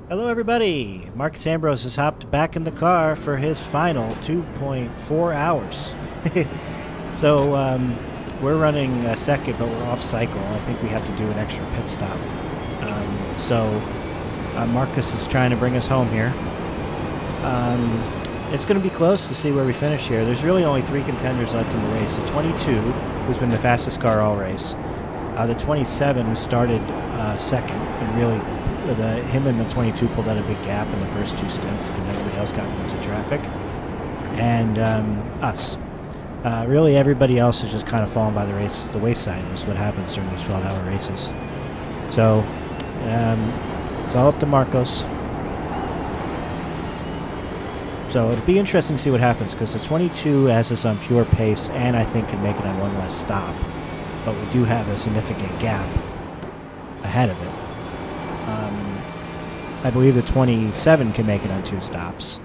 Hello everybody! Marcos Ambrose has hopped back in the car for his final 2.4 hours. So we're running second, but we're off cycle. I think we have to do an extra pit stop. Marcos is trying to bring us home here. It's going to be close to see where we finish here. There's really only 3 contenders left in the race. The 22, who's been the fastest car all race. The 27, who started second, and really him and the 22 pulled out a big gap in the first 2 stints because everybody else got into traffic. And us. Really everybody else is just kind of fallen by the wayside, is what happens during these 12-hour races. So it's all up to Marcos. So it'll be interesting to see what happens, because the 22 has us on pure pace and I think can make it on 1 less stop. But we do have a significant gap ahead of it. I believe the 27 can make it on 2 stops.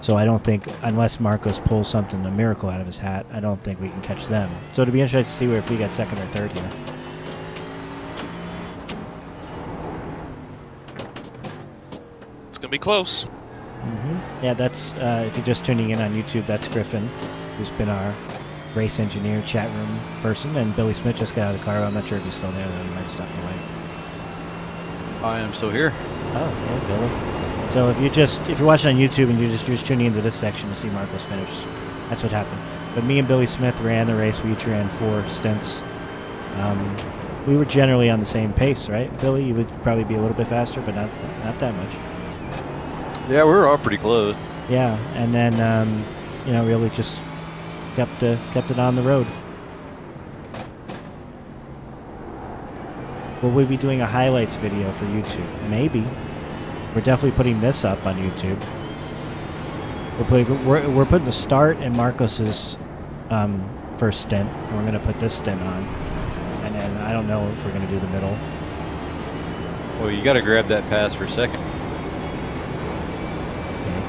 So I don't think, unless Marcos pulls something, a miracle out of his hat, I don't think we can catch them. So it'll be interesting to see if we get second or third here. It's going to be close. Yeah, that's, if you're just tuning in on YouTube, that's Griffin, who's been our race engineer, chat room person, and Billy Smith just got out of the car. I'm not sure if he's still there, though. He might have stepped away. I am still here. Oh, yeah, Billy. So if you're watching on YouTube and you're just tuning into this section to see Marcos finish, that's what happened. But me and Billy Smith ran the race. We each ran 4 stints. We were generally on the same pace, right? Billy, you would probably be a little bit faster, but not that much. Yeah, we were all pretty close. Yeah, and then really just kept it on the road. Will we be doing a highlights video for YouTube? Maybe. We're definitely putting this up on YouTube. We're putting the start in Marcos's first stint, and we're going to put this stint on. And then I don't know if we're going to do the middle. Well, you got to grab that pass for second. Okay.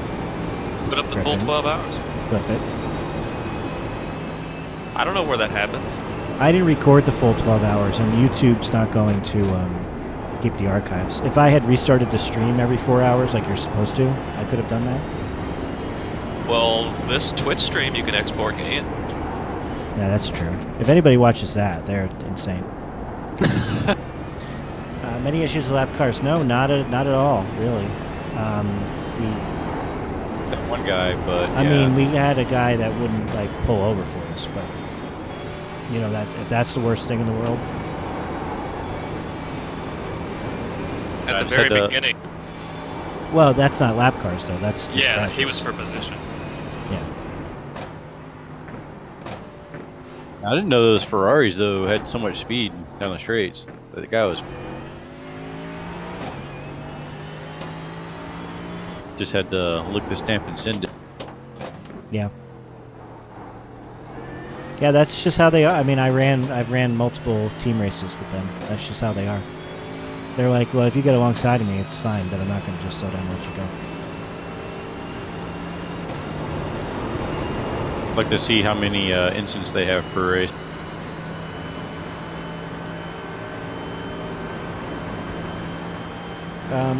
Put up the full 12 hours. Flip it. I don't know where that happened. I didn't record the full 12 hours, and YouTube's not going to keep the archives. If I had restarted the stream every 4 hours like you're supposed to, I could have done that. Well, this Twitch stream you can export in. Yeah, that's true. If anybody watches that, they're insane. Many issues with lap cars? No, not at all, really. That one guy, but I mean, we had a guy that wouldn't pull over for us, but if that's the worst thing in the world. At the very beginning. Well, that's not lap cars though. That's just crashes. He was for position. Yeah. I didn't know those Ferraris though had so much speed down the straights. The guy was just had to lick the stamp and send it. Yeah. Yeah, that's just how they are. I mean, I've ran multiple team races with them. That's just how they are. They're like, well, if you get alongside of me, it's fine, but I'm not going to just slow down and let you go. I'd like to see how many incidents they have per race.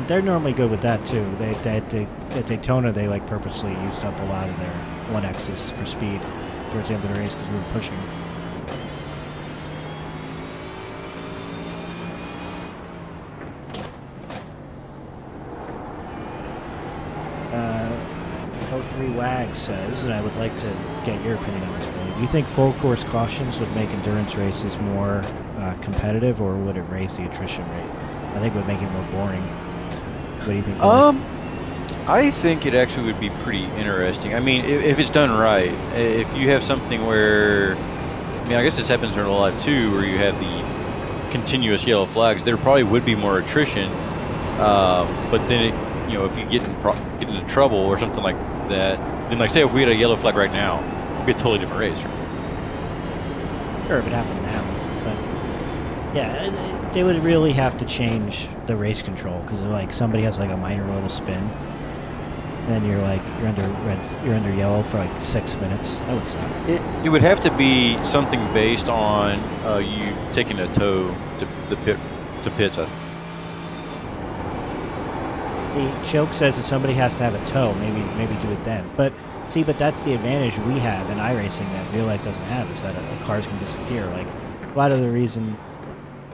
They're normally good with that too. At Daytona, they purposely used up a lot of their 1Xs for speed towards the end of the race because we were pushing. O3 WAG says, and I would like to get your opinion on this, Billy. Do you think full course cautions would make endurance races more competitive, or would it raise the attrition rate? I think it would make it more boring. What do you think, Billy? I think it actually would be pretty interesting. I mean, if it's done right. If you have something where, I mean, I guess this happens in real life too, where you have the continuous yellow flags, there probably would be more attrition. But then, if you get into trouble or something like that, then say if we had a yellow flag right now, it'd be a totally different race. Sure, if it happened now, but yeah, they would really have to change the race control, because somebody has a minor little spin, and then you're under yellow for 6 minutes. That would suck. It would have to be something based on you taking a tow to pits. See, Choke says if somebody has to have a tow, maybe do it then. But see, but that's the advantage we have in iRacing that real life doesn't have, is that cars can disappear. Like a lot of the reason,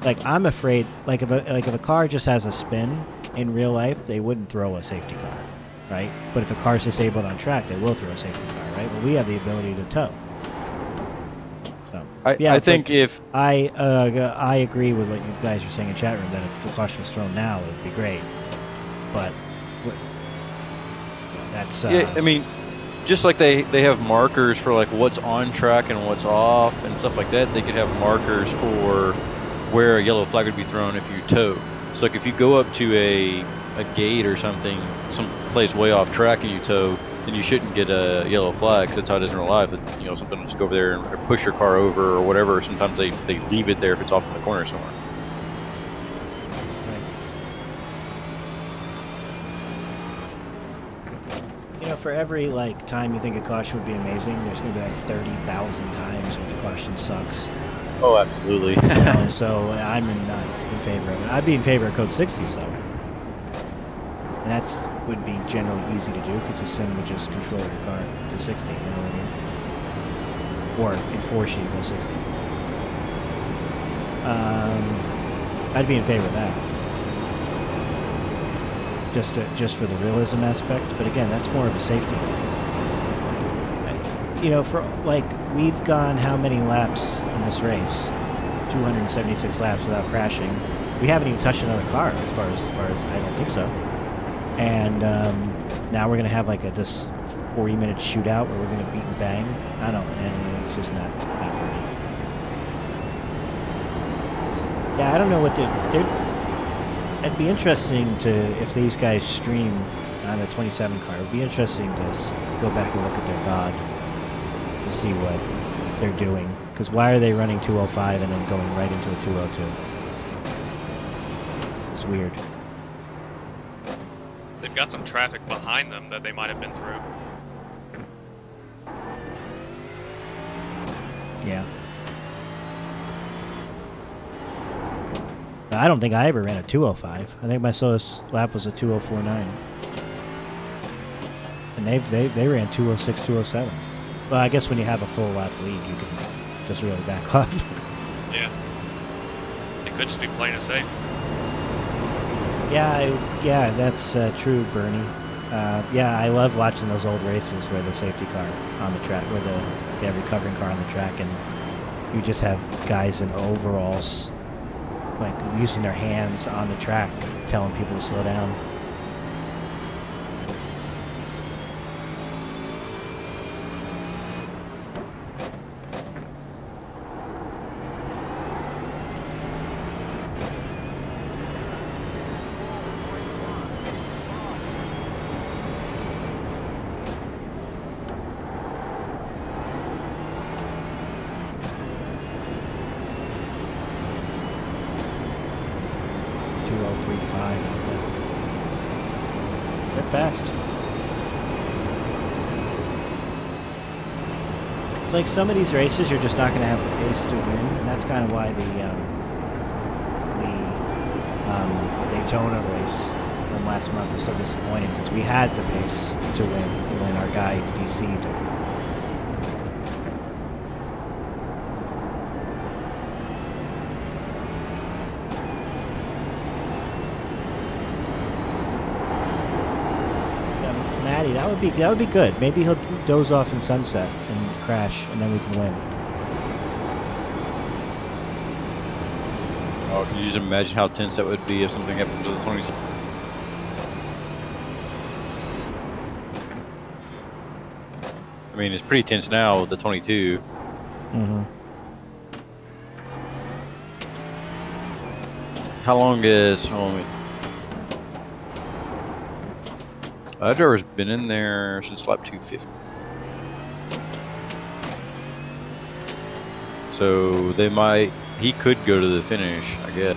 like I'm afraid, like if a car just has a spin in real life, they wouldn't throw a safety car, right? But if a car's disabled on track, they will throw a safety car, right? Well, we have the ability to tow. So yeah, I think if I agree with what you guys are saying in chat room that if the caution was thrown now, it would be great. But that's yeah, I mean, just like they have markers for like what's on track and what's off and stuff like that, they could have markers for where a yellow flag would be thrown if you tow. So like if you go up to a gate or something, some place way off track and you tow, then you shouldn't get a yellow flag, because that's how it is in real life. That, you know, something will just go over there and push your car over or whatever. Sometimes they leave it there if it's off in the corner somewhere. You know, for every like time you think a caution would be amazing, there's going to be like 30,000 times when the caution sucks. Oh, absolutely. You know, so I'm not in favor of it. I'd be in favor of code 60, so. And that's would be generally easy to do because the sim would just control your car to 60. You know what I mean? Or enforce you to go 60. I'd be in favor of that. Just for the realism aspect, but again, that's more of a safety thing. You know, for like we've gone how many laps in this race? 276 laps without crashing. We haven't even touched another car, as far as I don't think so. And now we're gonna have like this 40-minute shootout where we're gonna beat and bang. I don't. It's just not for me. Yeah, I don't know what they're. It'd be interesting to, if these guys stream on the 27 car, it'd be interesting to go back and look at their VOD to see what they're doing. Because why are they running 205 and then going right into a 202? It's weird. They've got some traffic behind them that they might have been through. Yeah. I don't think I ever ran a 205. I think my slowest lap was a 2049. And they ran 206, 207. Well, I guess when you have a full lap lead, you can just really back off. Yeah. It could just be playing it safe. Yeah, that's true, Bernie. Yeah, I love watching those old races where the safety car on the track, where the recovering car on the track, and you just have guys in overalls, like using their hands on the track, telling people to slow down. Fast. It's like some of these races you're just not going to have the pace to win, and that's kind of why the Daytona race from last month was so disappointing, because we had the pace to win, and then our guy DC'd. That would be good. Maybe he'll doze off in sunset and crash, and then we can win. Oh, can you just imagine how tense that would be if something happened to the 27? I mean, it's pretty tense now with the 22. Mm-hmm. How long is... That driver's been in there since lap 250. So he could go to the finish, I guess.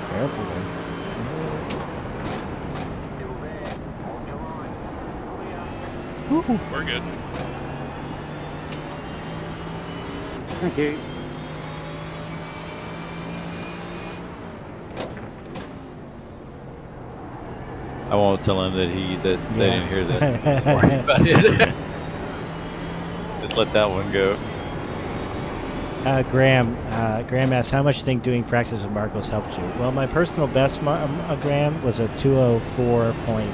Careful, We're good. Okay. I won't tell him that they didn't hear that. Just let that one go. Graham asks, how much do you think doing practice with Marcos helped you? Well, my personal best, Graham, was a 204 point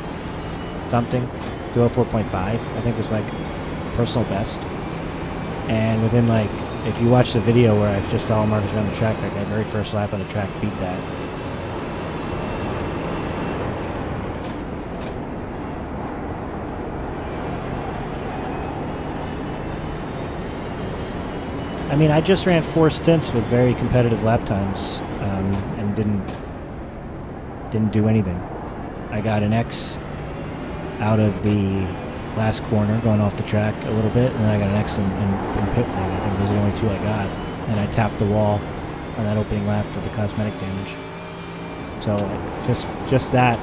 something, 204.5, I think was my personal best. And within, like, if you watch the video where I've just followed Marcos around the track, like my very first lap on the track beat that. I mean, I just ran 4 stints with very competitive lap times, and didn't do anything. I got an X out of the last corner going off the track a little bit, and then I got an X in pit lane. I think those are the only 2 I got, and I tapped the wall on that opening lap for the cosmetic damage. So just that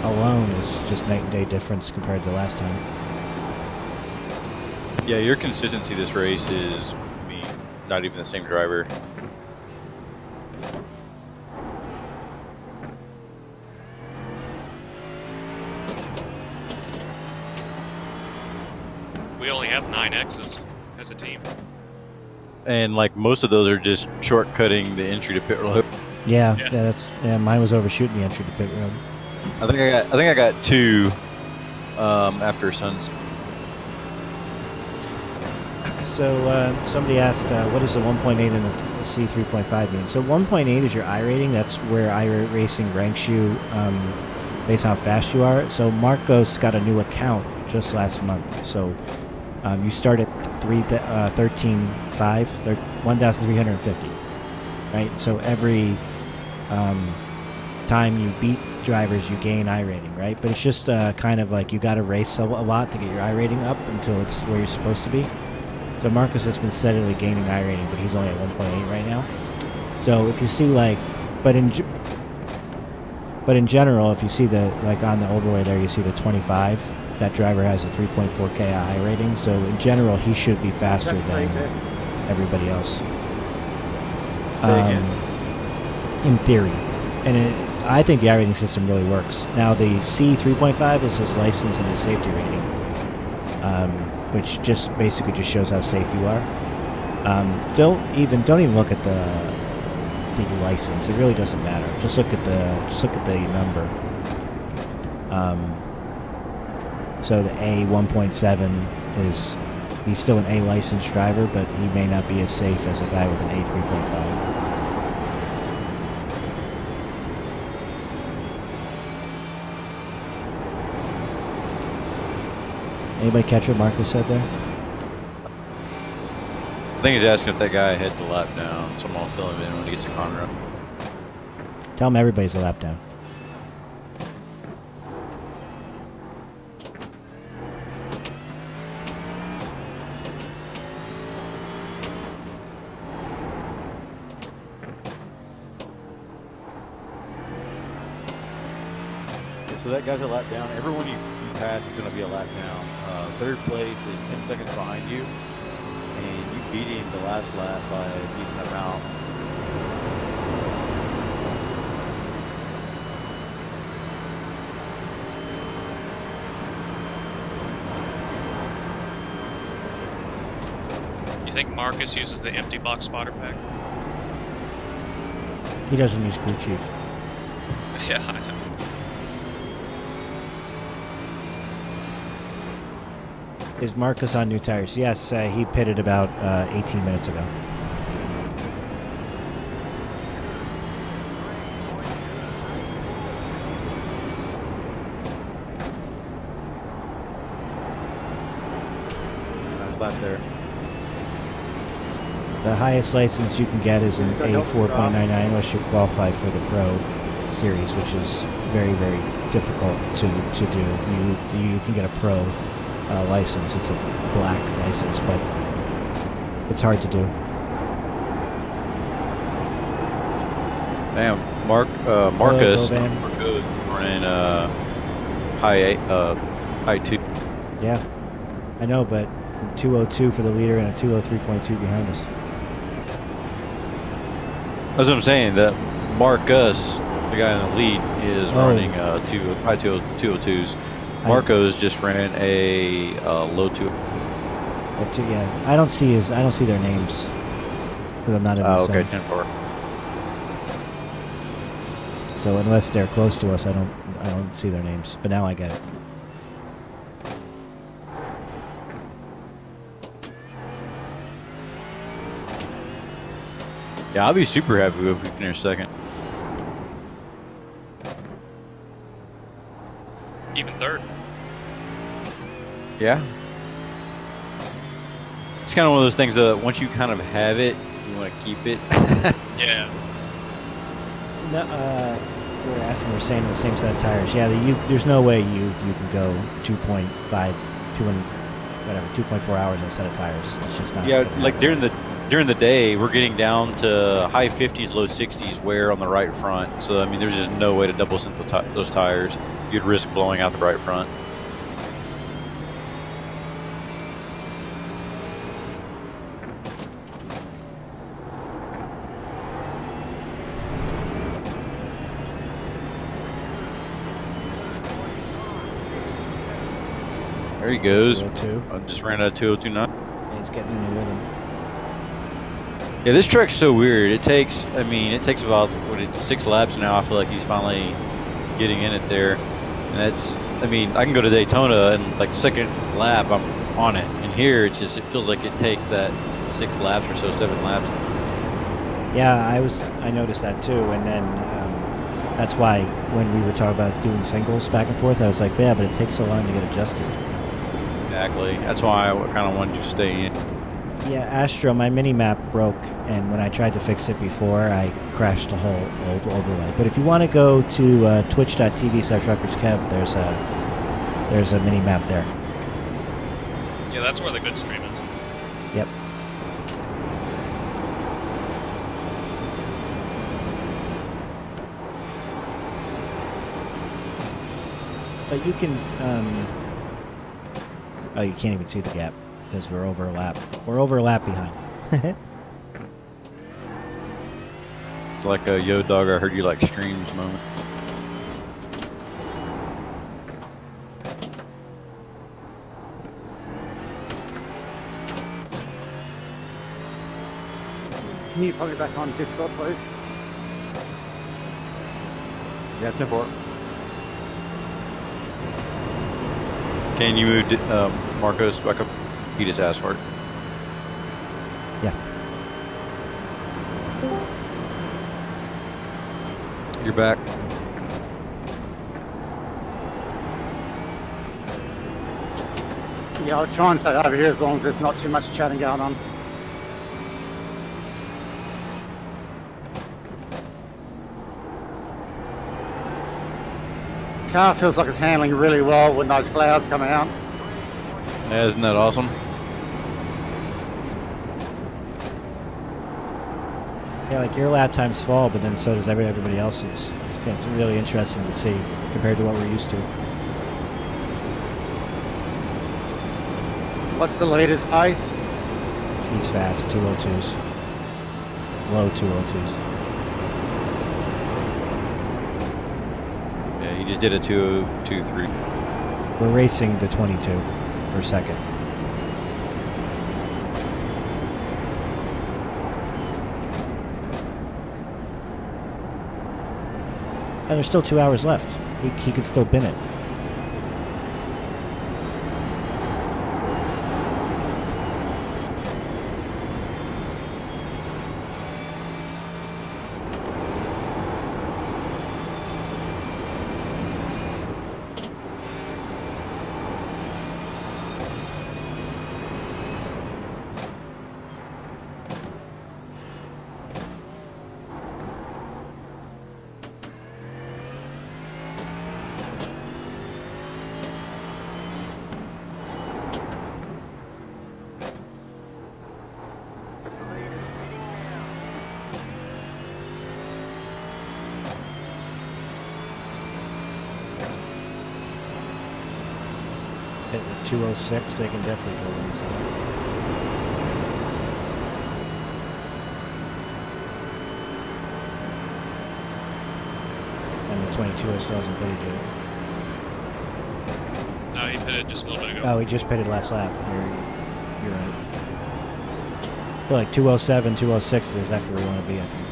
alone is just night and day difference compared to last time. Yeah, your consistency this race is, I mean, not even the same driver. We only have 9 X's as a team. And like most of those are just shortcutting the entry to pit road. Yeah, mine was overshooting the entry to pit road. I think I got 2 after Suns. So somebody asked, what does the 1.8 and the C3.5 mean? So 1.8 is your iRating. That's where iRacing ranks you based on how fast you are. So Marcos got a new account just last month. So you start at 1,350, right? So every time you beat drivers, you gain iRating, right? But it's just kind of like you got to race a lot to get your iRating up until it's where you're supposed to be. So Marcos has been steadily gaining iRating, but he's only at 1.8 right now. So if you see like, but in general, if you see the, like on the overlay there, you see the 25. That driver has a 3.4K iRating. So in general, he should be faster than everybody else. In theory, and I think the iRating system really works. Now the C3.5 is his license and his safety rating. Which just basically just shows how safe you are. Don't even look at the license. It really doesn't matter. Just look at the number. So the A 1.7 is, he's still an A licensed driver, but he may not be as safe as a guy with an A 3.5. Anybody catch what Marcus said there? I think he's asking if that guy heads a lap down, so I'm gonna fill him in when he gets a corner up. Tell him everybody's a lap down. So that guy's a lap down. Everyone you pass is going to be a lap down. Third place is 10 seconds behind you, and you beat him the last lap by a decent amount. You think Marcus uses the empty box spotter pack? He doesn't use crew chief. Yeah, I know. Is Marcus on new tires? Yes, he pitted about 18 minutes ago. Back there. The highest license you can get is an A4.99 unless you're qualified for the Pro Series, which is very, very difficult to do. You can get a Pro license. It's a black license, but it's hard to do. Damn, Marcus running high 2. Yeah, I know, but 202 for the leader and a 203.2 behind us. That's what I'm saying. That Marcus, the guy in the lead, is running 202s. Marcos just ran a low 2. Yeah, I don't see their names because I'm not in the sim. Okay, 10-4. So unless they're close to us, I don't see their names. But now I get it. Yeah, I'll be super happy if we finish second. Even third. Yeah. It's kind of one of those things that once you kind of have it, you want to keep it. Yeah. No, we're saying the same set of tires. Yeah, there's no way you can go 2.5, 2.4 hours on a set of tires. It's just not. Yeah, like during the day, we're getting down to high 50s, low 60s wear on the right front. So I mean, there's just no way to double sync those tires. You'd risk blowing out the right front. There he goes. 202. I just ran out 202.9. He's getting in the rhythm. Yeah, this track's so weird. It takes about 6 laps now. I feel like he's finally getting in it there. And that's, I mean, I can go to Daytona and like second lap I'm on it. And here it feels like it takes that 6 laps or so, 7 laps. Yeah, I noticed that too, and then that's why when we were talking about doing singles back and forth, I was like, yeah, but it takes so long to get adjusted. Exactly. That's why I kind of wanted you to stay in. Yeah, Astro, my mini map broke, and when I tried to fix it before, I crashed the whole overlay. But if you want to go to twitch.tv/RutgersKev, there's a mini map there. Yeah, that's where the good stream is. Yep. But you can, oh, you can't even see the gap because we're over a lap. We're over a lap behind. It's like a yo dog, I heard you like streams moment. Can you put me back on Discord, please? Yeah, 10-4. Can you move Marcos back up? He just asked for it. Yeah. You're back. Yeah, I'll try and stay over here as long as there's not too much chatting going on. Car feels like it's handling really well when those clouds come out. Yeah, isn't that awesome? Yeah, like your lap times fall, but then so does everybody else's. It's really interesting to see compared to what we're used to. What's the leader's pace? He's fast, 202s. Low 202s. Yeah, he just did a 2.23. We're racing the 22 for second. And there's still 2 hours left. He could still bin it. pit at 2:06, they can definitely go inside. And the 22 still hasn't pitted yet. No, he pitted just a little bit ago. Oh, he just pitted last lap. You're right. I feel like 2:07, 2:06 is exactly where you want to be, I think.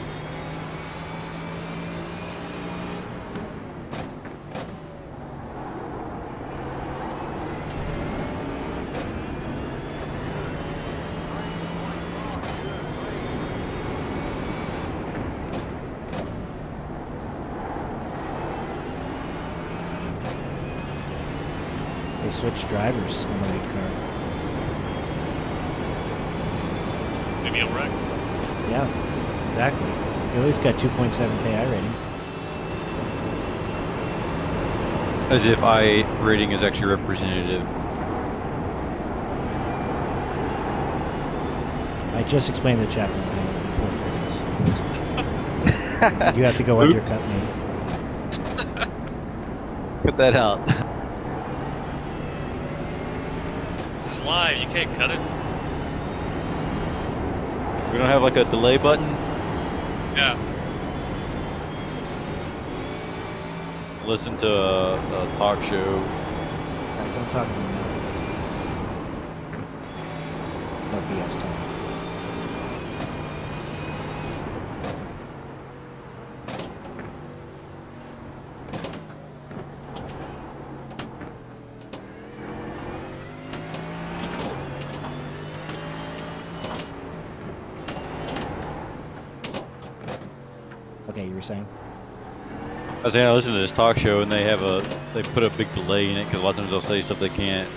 They switched drivers on the lead car. Maybe a wreck. Yeah, exactly. He always got 2.7K iRating. As if iRating is actually representative. I just explained to the chat room how important it is. You have to go undercut me. Cut that out. This is live. You can't cut it. We don't have like a delay button? Yeah. Listen to a talk show. Alright, don't talk to me now. No BS talk. Okay, you were saying? I was saying I listen to this talk show and they put a big delay in it because a lot of times they'll say stuff they can't,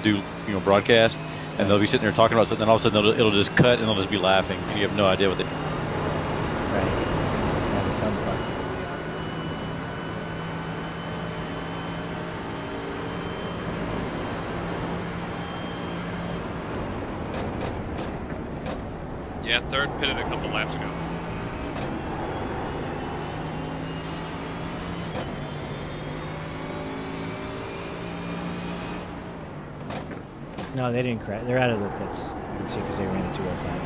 do, broadcast, and they'll be sitting there talking about something, and all of a sudden it'll just cut and they'll just be laughing, and you have no idea what they. Right. Yeah, the dumb button. Yeah, third pitted a couple laps ago. No, they didn't crash. They're out of the pits. You can see because they ran at 2:05.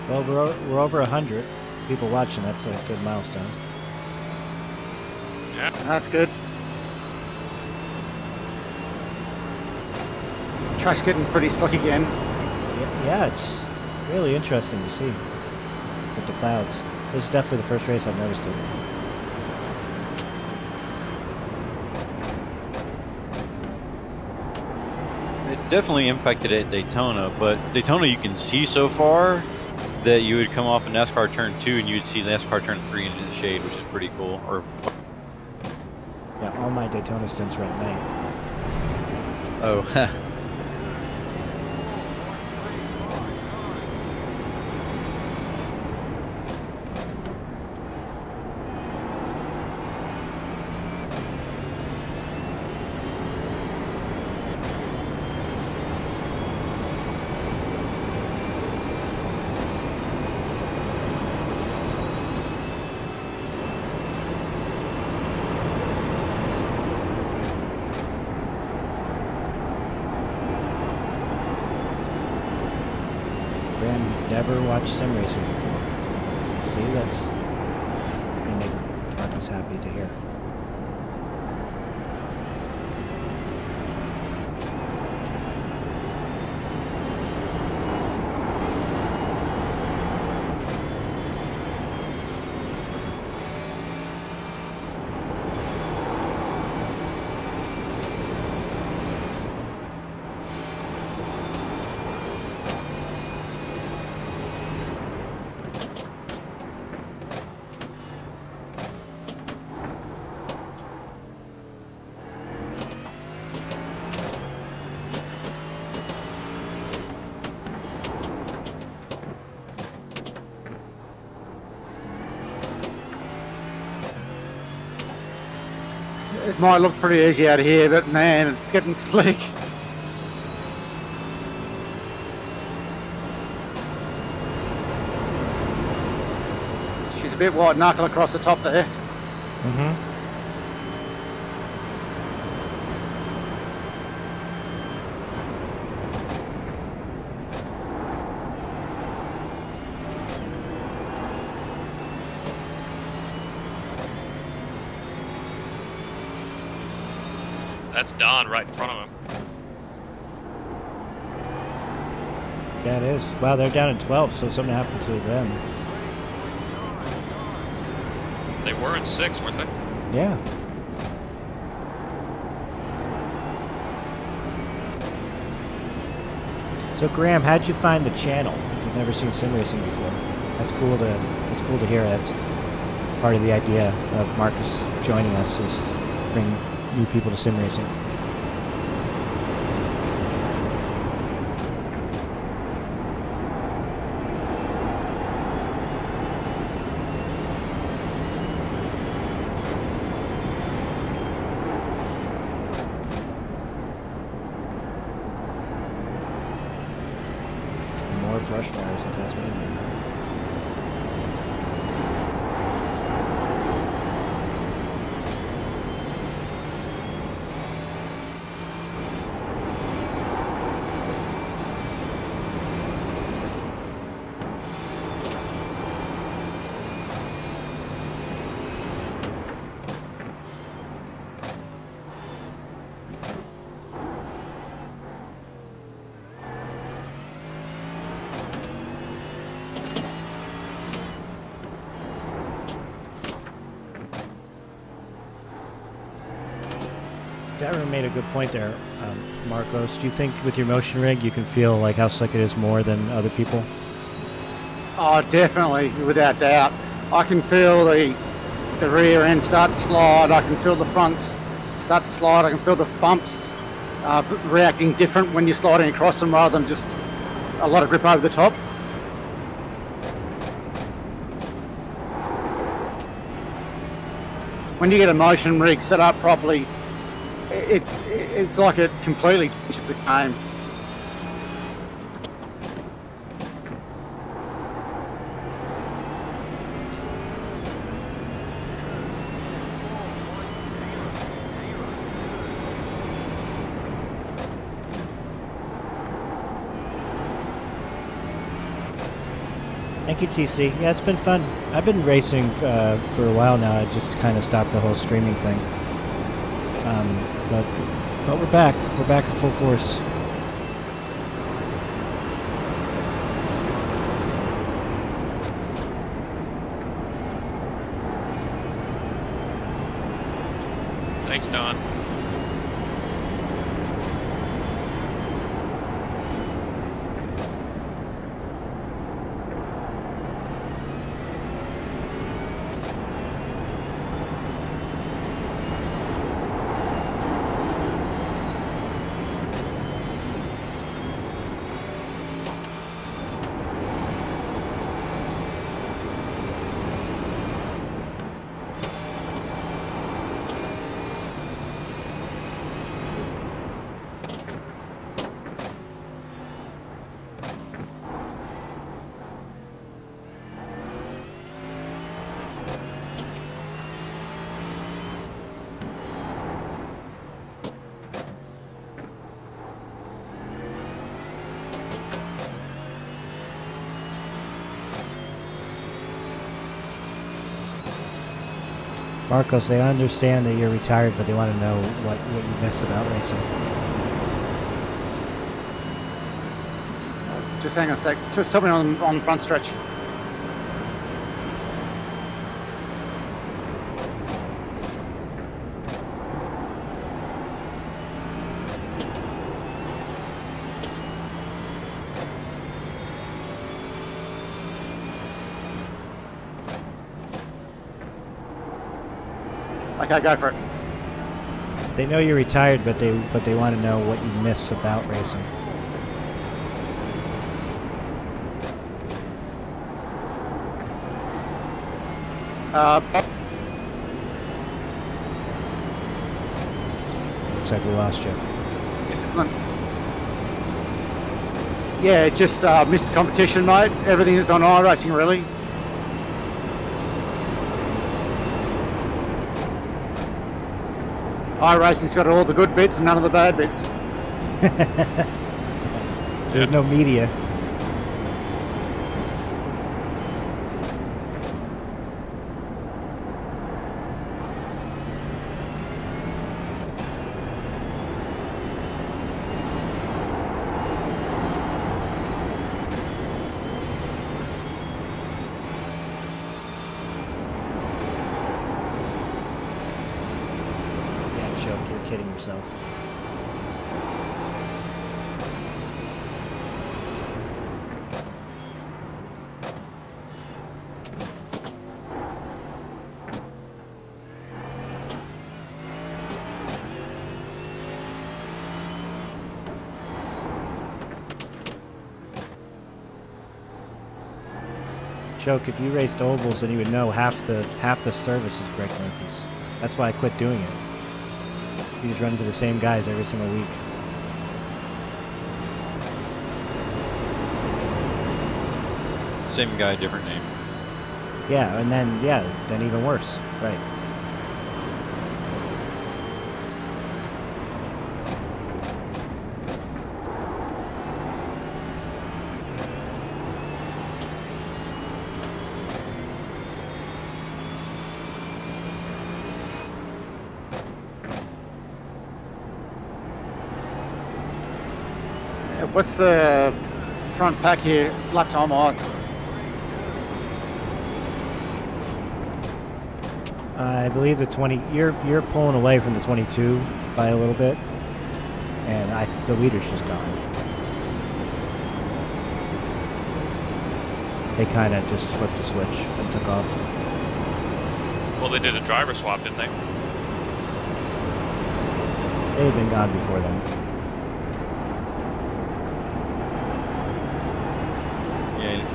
Well, we're over 100 people watching. That's a good milestone. Yeah. That's good. Track's getting pretty slick again. Yeah, it's really interesting to see with the clouds. This is definitely the first race I've noticed it. It definitely impacted at Daytona, but Daytona you can see so far that you would come off a NASCAR turn 2 and you would see NASCAR turn 3 into the shade, which is pretty cool. Or Yeah, all my Daytona stints were at night. oh, Graham, you've never watched sim racing before. See, that's gonna make Marcus happy to hear. It might look pretty easy out of here, but man, it's getting slick. She's a bit white knuckle across the top there. Mm-hmm. That's Don right in front of him. Yeah, it is. Wow, they're down in 12, so something happened to them. They were in 6, weren't they? Yeah. So Graham, how'd you find the channel? If you've never seen sim racing before, that's cool to hear. That's part of the idea of Marcus joining us, is bring new people to sim racing. More brush fires in Tasmania. Darren made a good point there, Marcos. Do you think with your motion rig you can feel like how slick it is more than other people? Oh, definitely, without doubt. I can feel the rear end start to slide. I can feel the fronts start to slide. I can feel the bumps reacting different when you're sliding across them rather than just a lot of grip over the top. When you get a motion rig set up properly, it's like it completely changes the game. Thank you, TC. Yeah, it's been fun. I've been racing for a while now. I just kind of stopped the whole streaming thing. But we're back. We're back in full force. Thanks, Don. Marcos, they understand that you're retired, but they want to know what you miss about racing. Just hang on a sec. Just stop me on the front stretch. Okay, go for it. They know you're retired, but they want to know what you miss about racing. Looks like we lost you. Yeah, just missed the competition, mate. Everything is on iRacing, really. iRacing's got all the good bits and none of the bad bits. There's no media. Kidding yourself. Choke, if you raced ovals, then you would know half the service is Greg Murphy's. That's why I quit doing it. You just run into the same guys every single week. Same guy, different name. Yeah, and then even worse. Right. What's the front pack here, lap time wise? I believe the 20. You're pulling away from the 22 by a little bit, and the leader's just gone. They kind of just flipped the switch and took off. Well, they did a driver swap, didn't they? They had been gone before then.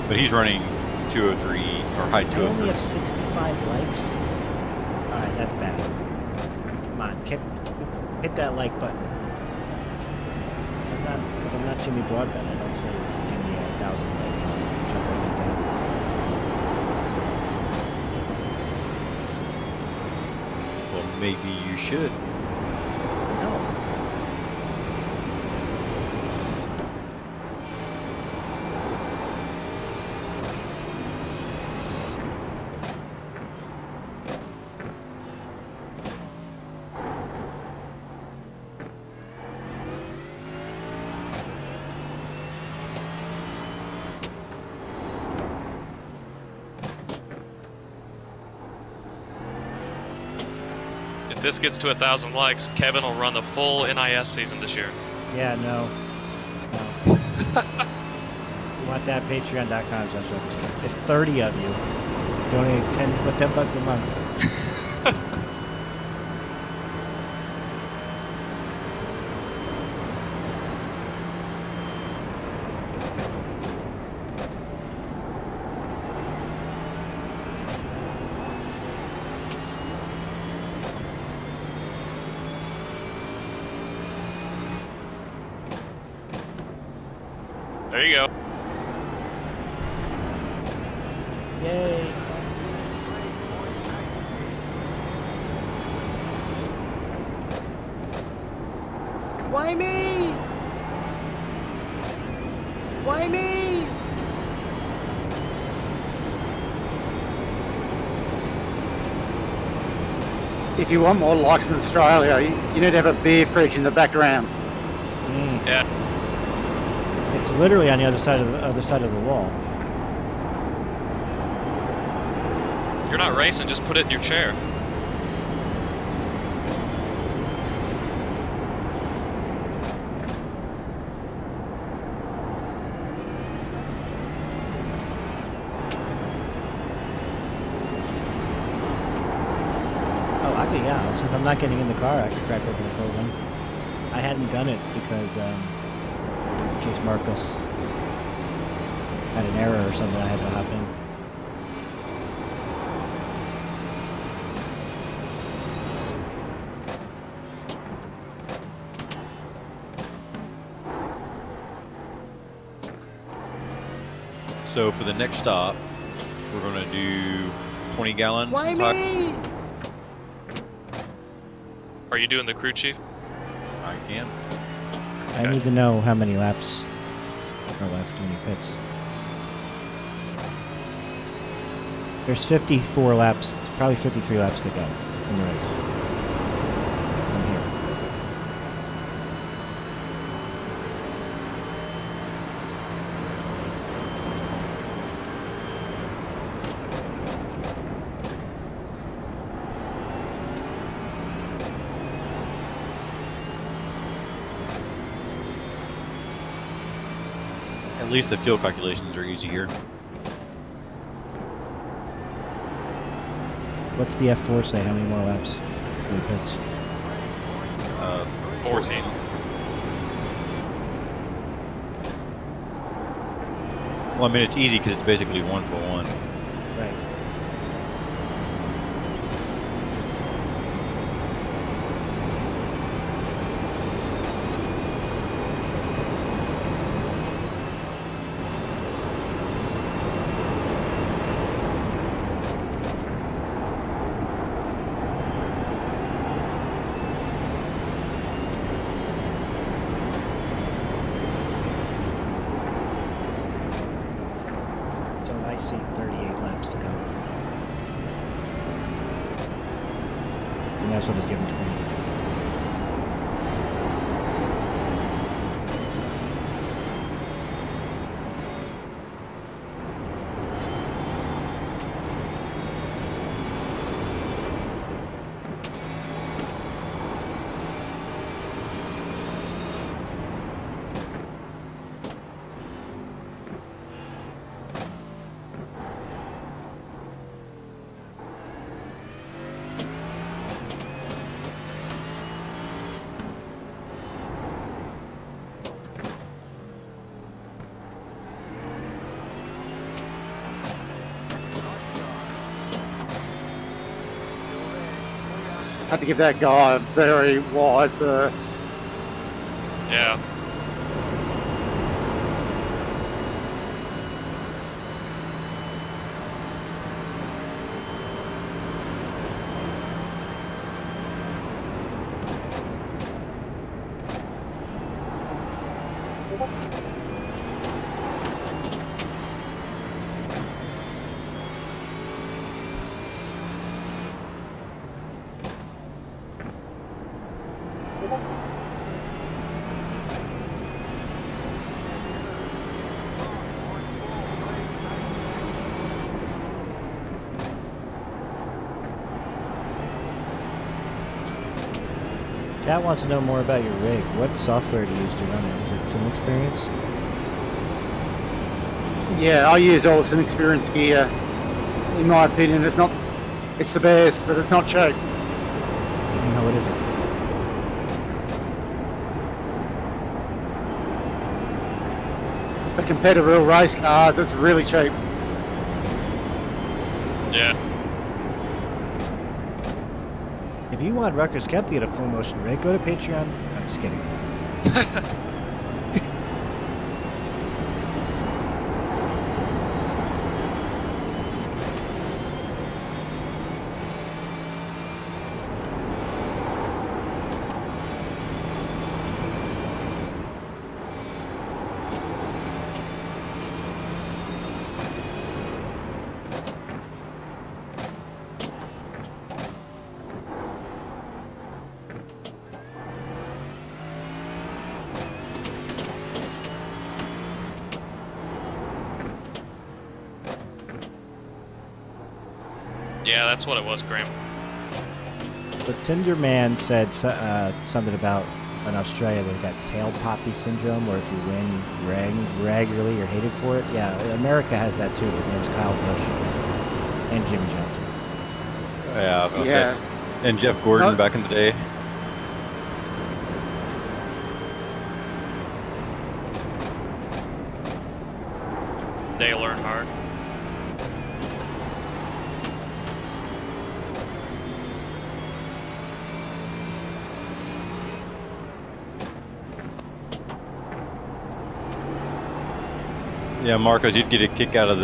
But he's running 203 or high 203. I only have 65 likes. All right, that's bad. Come on, hit that like button. Because I'm not Jimmy Broadbent. I don't say give me 1,000 likes. I'll jump up and down. Well, maybe you should. No. If this gets to 1,000 likes, Kevin will run the full NIS season this year. Yeah, no. You want that? Patreon.com/RutgersKev. If 30 of you donate $10 a month. There you go. Yay. Why me? Why me? if you want more likes in Australia, you need to have a beer fridge in the background. Yeah. It's literally on the other side of the wall. You're not racing, just put it in your chair. Yeah, since I'm not getting in the car, I could crack open the cold one. I hadn't done it because in case Marcos had an error or something, I had to hop in. So for the next stop, we're going to do 20 gallons. Why me? Are you doing the crew chief? I can. I need to know how many laps are left when he pits. There's 54 laps, probably 53 laps to go in the race. From here. At least the fuel calculations are easy here. What's the F4 say? How many more laps in the pits? 14. Well, I mean, it's easy because it's basically 1 for 1. Right. See 38 laps to go. And that's what is given to me. Had to give that guy a very wide berth. Yeah. Chat wants to know more about your rig. What software do you use to run it? Is it some experience? Yeah, I use all some experience gear. In my opinion, it's the best, but it's not cheap. No, it isn't. But compared to real race cars, it's really cheap. Yeah. If you want RutgersKev to get a full motion rig, go to Patreon. I'm just kidding. Yeah, that's what it was, Graham. The Tinder Man said something about in Australia they got tail poppy syndrome, where if you win regularly, you're hated for it. Yeah, America has that too. His name's Kyle Busch and Jimmy Johnson. Yeah, I was gonna say. And Jeff Gordon back in the day. Dale Earnhardt. Yeah, Marcos, you'd get a kick out of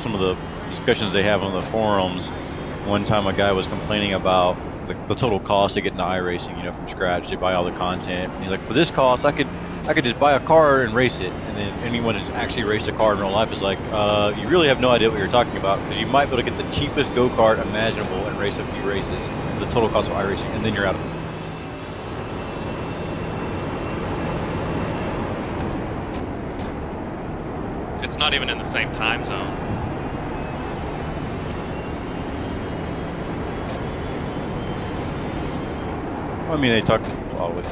some of the discussions they have on the forums. One time a guy was complaining about the total cost of getting to iRacing, from scratch. They buy all the content. He's like, for this cost, I could just buy a car and race it. And then anyone who's actually raced a car in real life is like, you really have no idea what you're talking about, because you might be able to get the cheapest go-kart imaginable and race a few races for the total cost of iRacing, and then you're out of it. It's not even in the same time zone. I mean, they talk a lot with.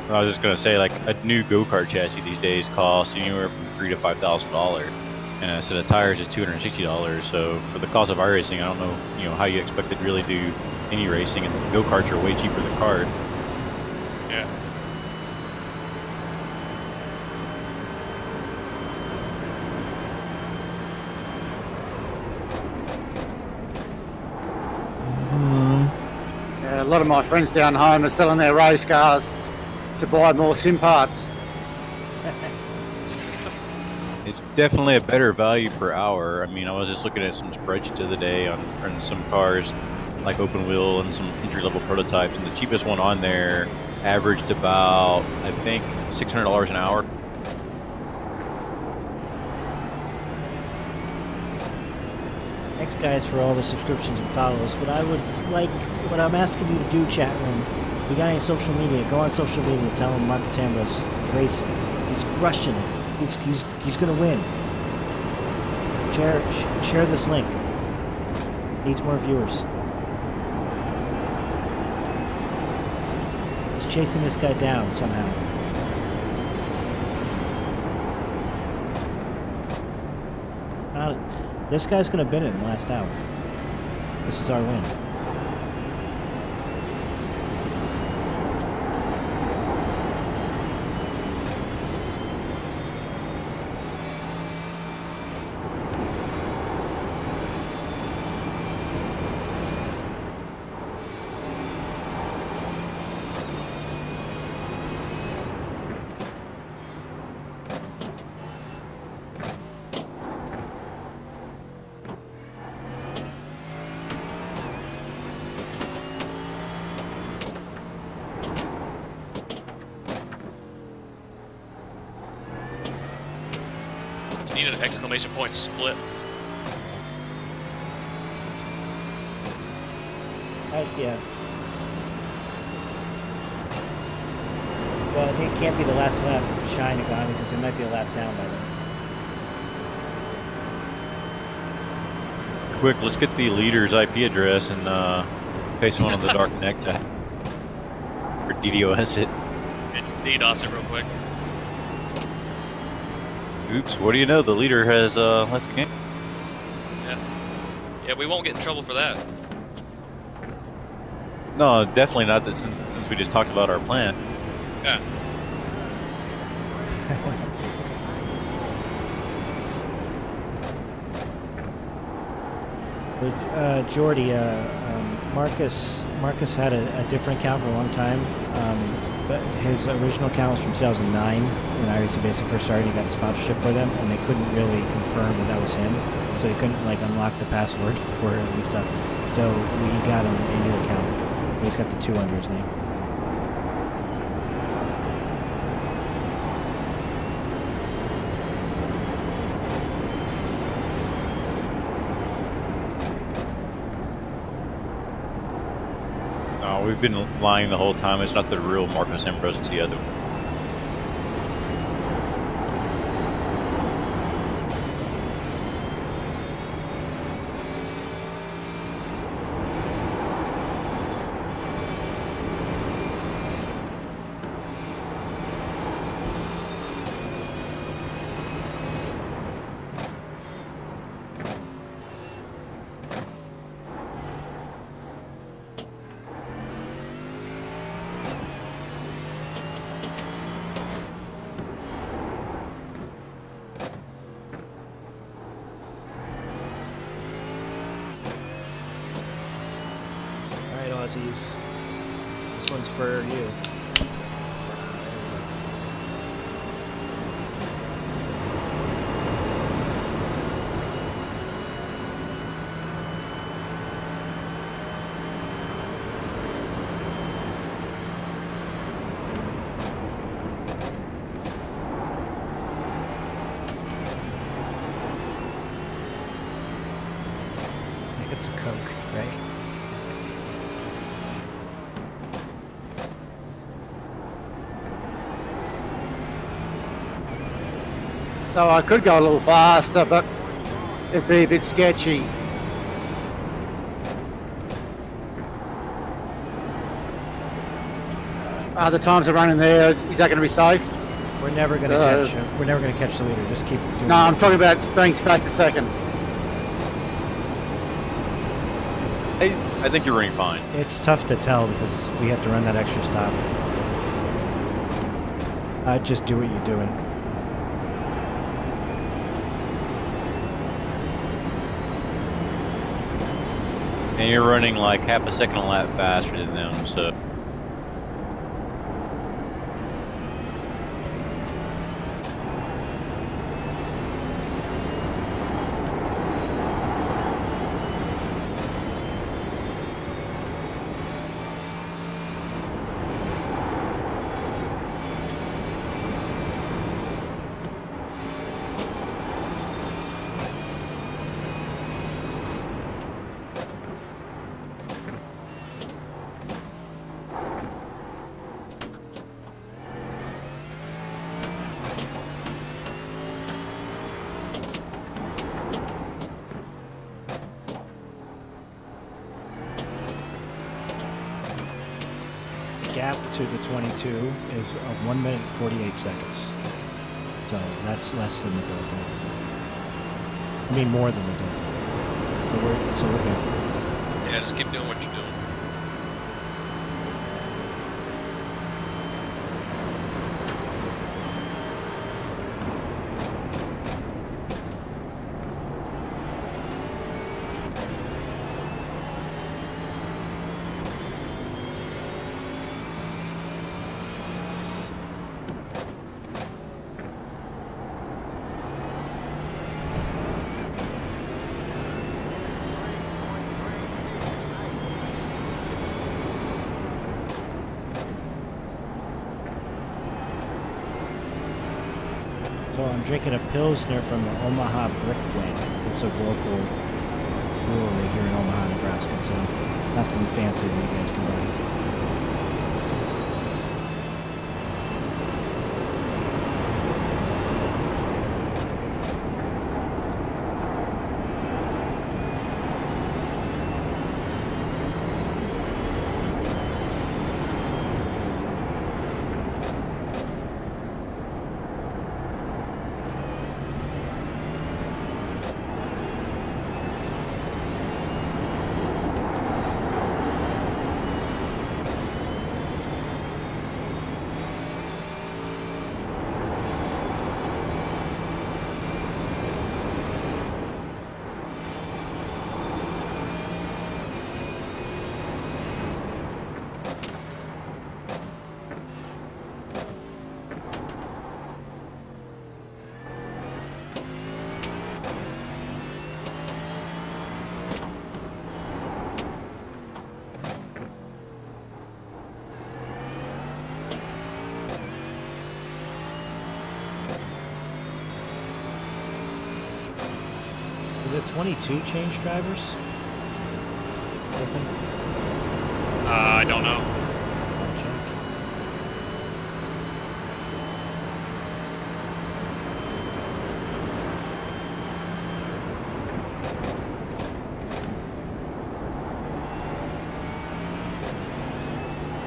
I was just gonna say, like, a new go-kart chassis these days costs anywhere from $3,000 to $5,000, and a set of tires is $260. So for the cost of iRacing, I don't know, how you expect it to really do any racing, and go-karts are way cheaper than cars. Yeah. Yeah, a lot of my friends down home are selling their race cars to buy more sim parts. It's definitely a better value per hour. I mean, I was just looking at some spreadsheets the other day on some cars, like open wheel and some entry-level prototypes, and the cheapest one on there averaged about, I think, $600 an hour. Thanks, guys, for all the subscriptions and follows. What I'm asking you to do, chat room, if you got any social media, go on social media, tell him Marcos Ambrose is racing. He's crushing it. He's going to win. Share this link. Needs more viewers. He's chasing this guy down somehow. This guy's going to win it in the last hour. This is our win. Need an exclamation point split. Yeah. Well, it can't be the last lap shine gone, because it might be a lap down by then. Quick, let's get the leader's IP address and paste one on the dark necktie. Or DDoS it. Yeah, just DDoS it real quick. Oops, what do you know? The leader has left the game. Yeah, we won't get in trouble for that. No, definitely not, that since we just talked about our plan. Yeah. Jordy, Marcus had a different account for a long time, but his original account was from 2009 when iRacing basically first started. He got a sponsorship for them, and they couldn't really confirm that was him, so they couldn't like unlock the password for him and stuff. So we got him a new account. He's got the 2 under his name. We've been lying the whole time. It's not the real Marcos Ambrose, it's the other one. Aussies. This one's for you. I think it's a Coke, right? So I could go a little faster, but it'd be a bit sketchy. The times are running there. Is that going to be safe? We're never going to catch him. We're never going to catch the leader. Just keep doing No, I'm talking about being safe for second. I think you're running fine. It's tough to tell because we have to run that extra stop. Just do what you're doing. And you're running like half a second a lap faster than them, so. Gap to the 22 is 1 minute 48 seconds. So that's less than the Delta. I mean more than the Delta. So we're good. Yeah, just keep doing what you're doing. So I'm drinking a Pilsner from the Omaha Brickway. It's a local brewery here in Omaha, Nebraska, so nothing fancy that you guys can buy. the 22 change drivers? Anything? I don't know. I'll check.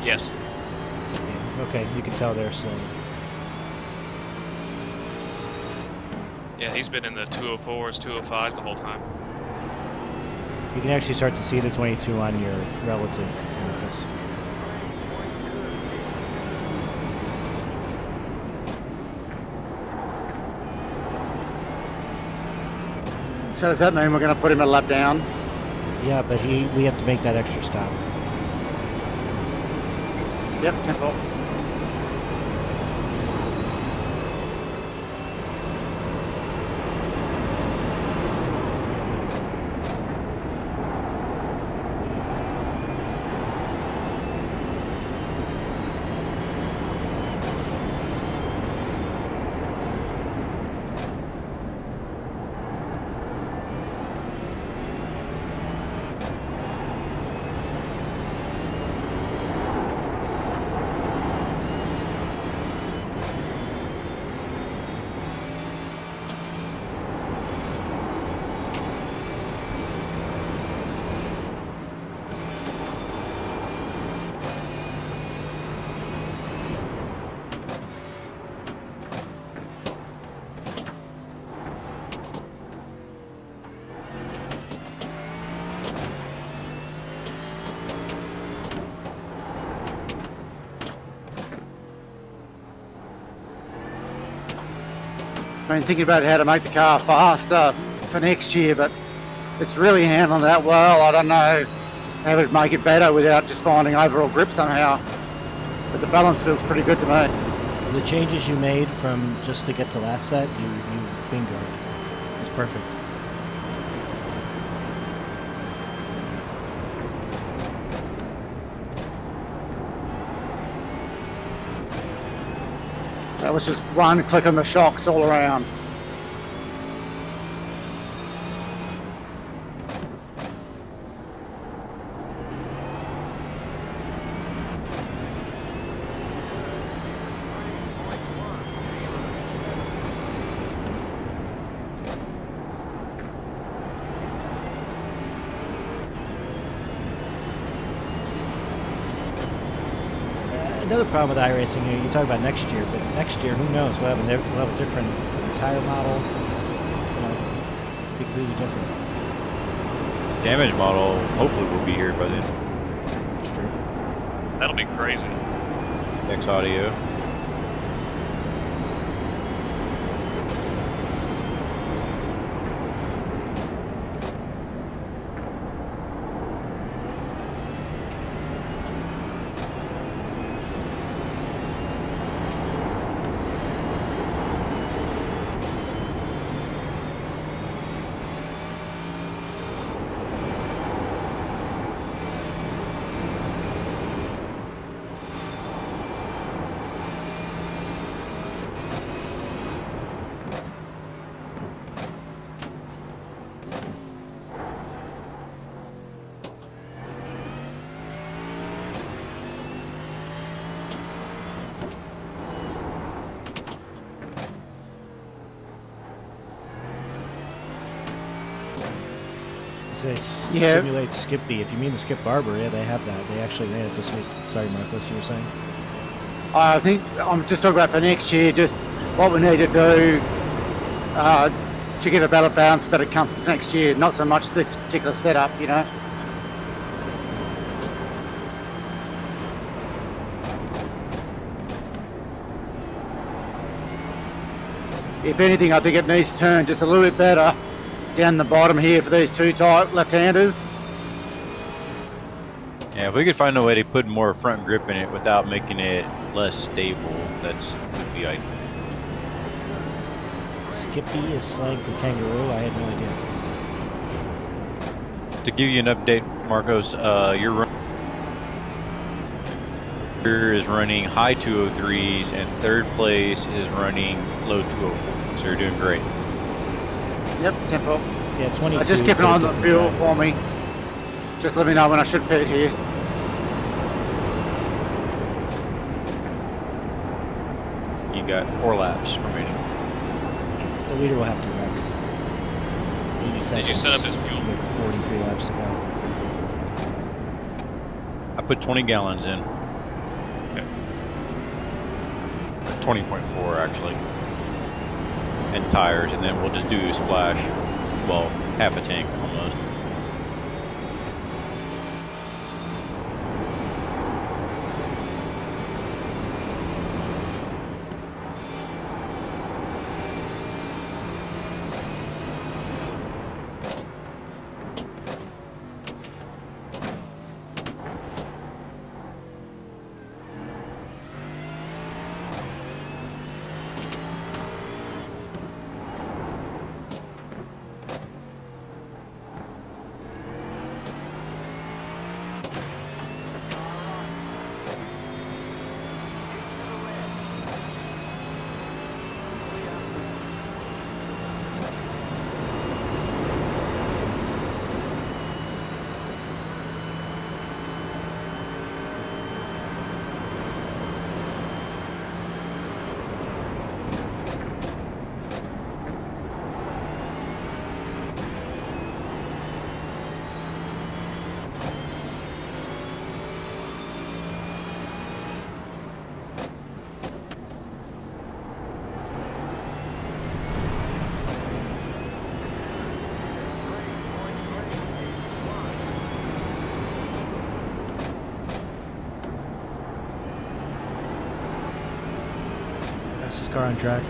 Yes. Yeah, okay, you can tell they're slow. Yeah, he's been in the 204s, 205s the whole time. You can actually start to see the 22 on your relative, Marcus. So does that mean we're going to put him a lap down? Yeah, but we have to make that extra stop. Yep, 10-4. I mean, thinking about how to make the car faster for next year, but it's really handling that well. I don't know how to make it better without just finding overall grip somehow. But the balance feels pretty good to me. The changes you made from just to get to last set, you bingo. It's perfect. That was just one click on the shocks all around. Another problem with iRacing, you talk about next year, but next year, who knows? We'll have a different tire model. Be completely different. Damage model hopefully will be here by then. It's true. That'll be crazy. X audio. Simulate Skippy. If you mean the Skip Barber, yeah, they have that. They actually made it this week. Sorry, Marcos, you were saying? I think I'm just talking about for next year, just what we need to do to get a better balance, better comfort for next year. Not so much this particular setup, you know. If anything, I think it needs to turn just a little bit better down the bottom here for these two tight left-handers. Yeah, if we could find a way to put more front grip in it without making it less stable, that's would be ideal. Skippy is slang for kangaroo. I had no idea. To give you an update, Marcos, your runner is running high 203s and third place is running low 204s. So you're doing great. Yep, 10-4. Yeah, 22. Just keep an eye on the different fuel driver. for me. Just let me know when I should pit here. You got 4 laps remaining. The leader will have to wreck. 80 seconds. Did you set up his fuel? With 43 laps to go. I put 20 gallons in. Okay. 20.4 actually. And tires, and then we'll just do a splash. Well, half a tank almost. Fastest car on track.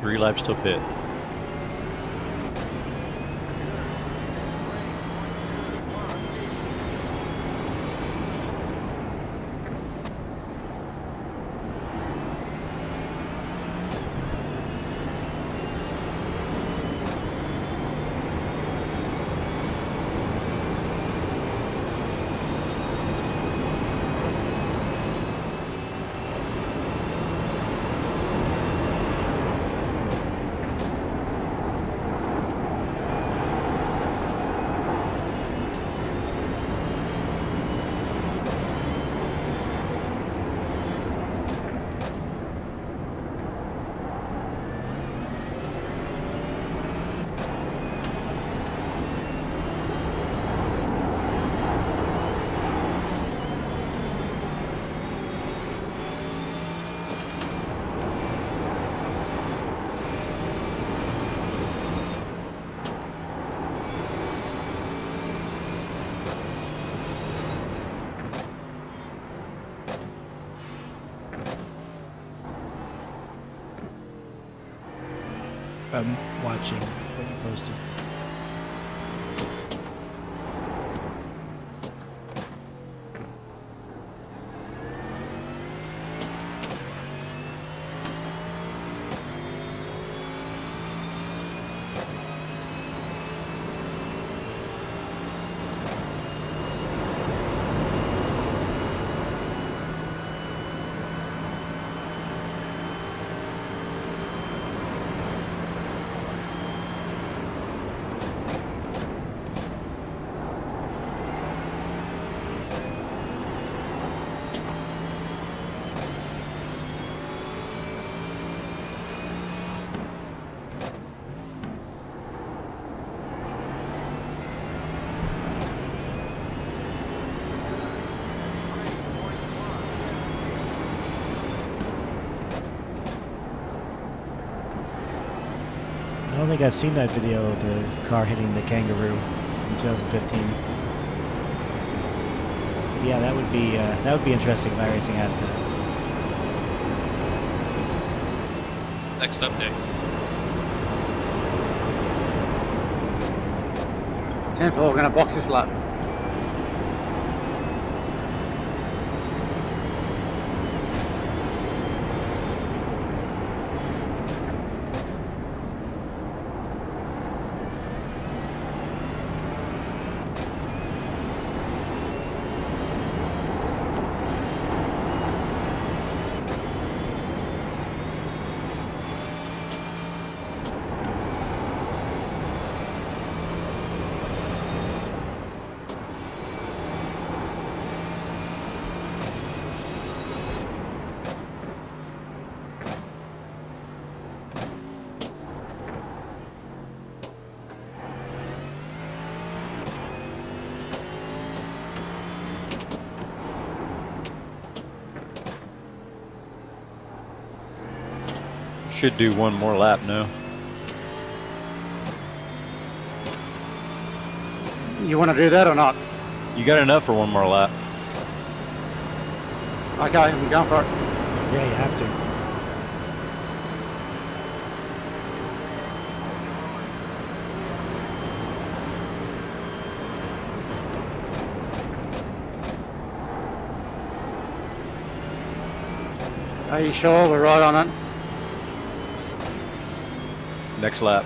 Three laps till pit. I'm watching what you posted. I don't think I've seen that video of the car hitting the kangaroo in 2015. Yeah, that would be interesting if iRacing had that. Next update. 10-4, we're going to box this lap. Should do one more lap now. You want to do that or not? You got enough for one more lap. Okay, I'm going for it. Yeah, you have to. Are you sure we're right on it? Next lap.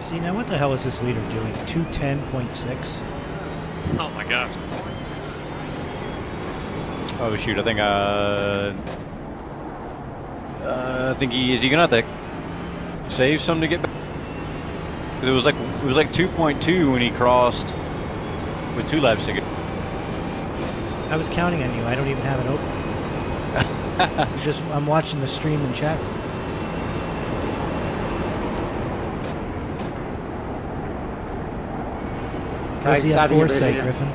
See, now what the hell is this leader doing? 210.6? Oh my gosh. Oh shoot! I think is he gonna have to save some to get back? 'Cause it was like 2.2 when he crossed with 2 laps to go. I was counting on you. I don't even have it open. I'm watching the stream and chat. What does the F4 say, Griffin?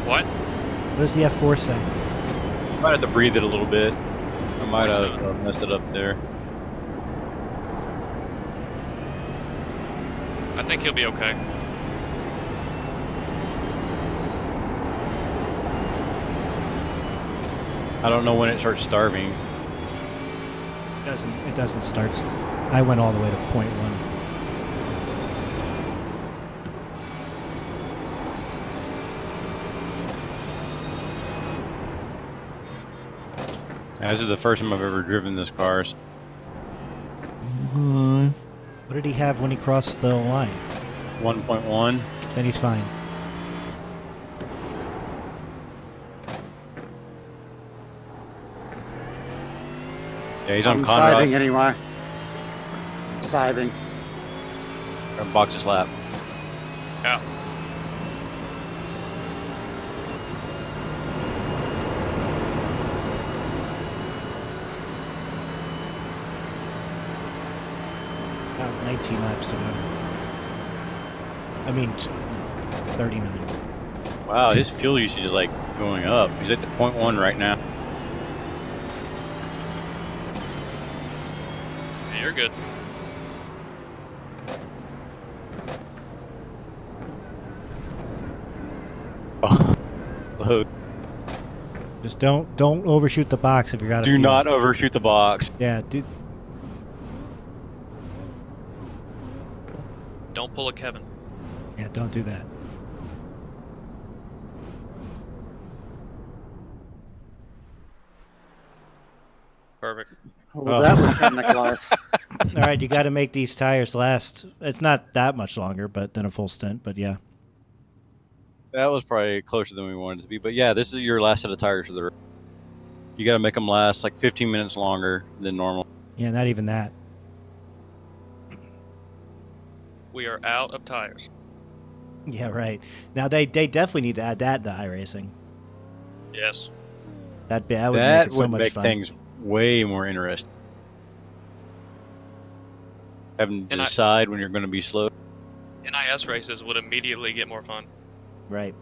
What? What does the F4 say? Might have to breathe it a little bit. I might have messed it up there. I think he'll be okay. I don't know when it starts starving. It doesn't start. I went all the way to .1. This is the first time I've ever driven this car. What did he have when he crossed the line? 1.1. Then he's fine. Yeah, he's on I'm Conrad. saving anyway. Saving. Box his lap. Yeah. About 19 laps to go. I mean, 39. Wow, his fuel usage is like going up. He's at the .1 right now. Yeah, you're good. Oh, Just don't overshoot the box if you're out of Do fuel. not overshoot the box. Yeah, dude. Don't pull a Kevin. Yeah, don't do that. Perfect. Well, that was kind of close. All right, you got to make these tires last. It's not that much longer, but than a full stint. But yeah. That was probably closer than we wanted it to be. But yeah, this is your last set of tires for the race. You got to make them last like 15 minutes longer than normal. Yeah, not even that. We are out of tires. Yeah, right. Now they definitely need to add that to iRacing. Yes. That would That make it so would much make fun. things way more interesting. Having to And decide when you're going to be slow. NIS races would immediately get more fun. Right.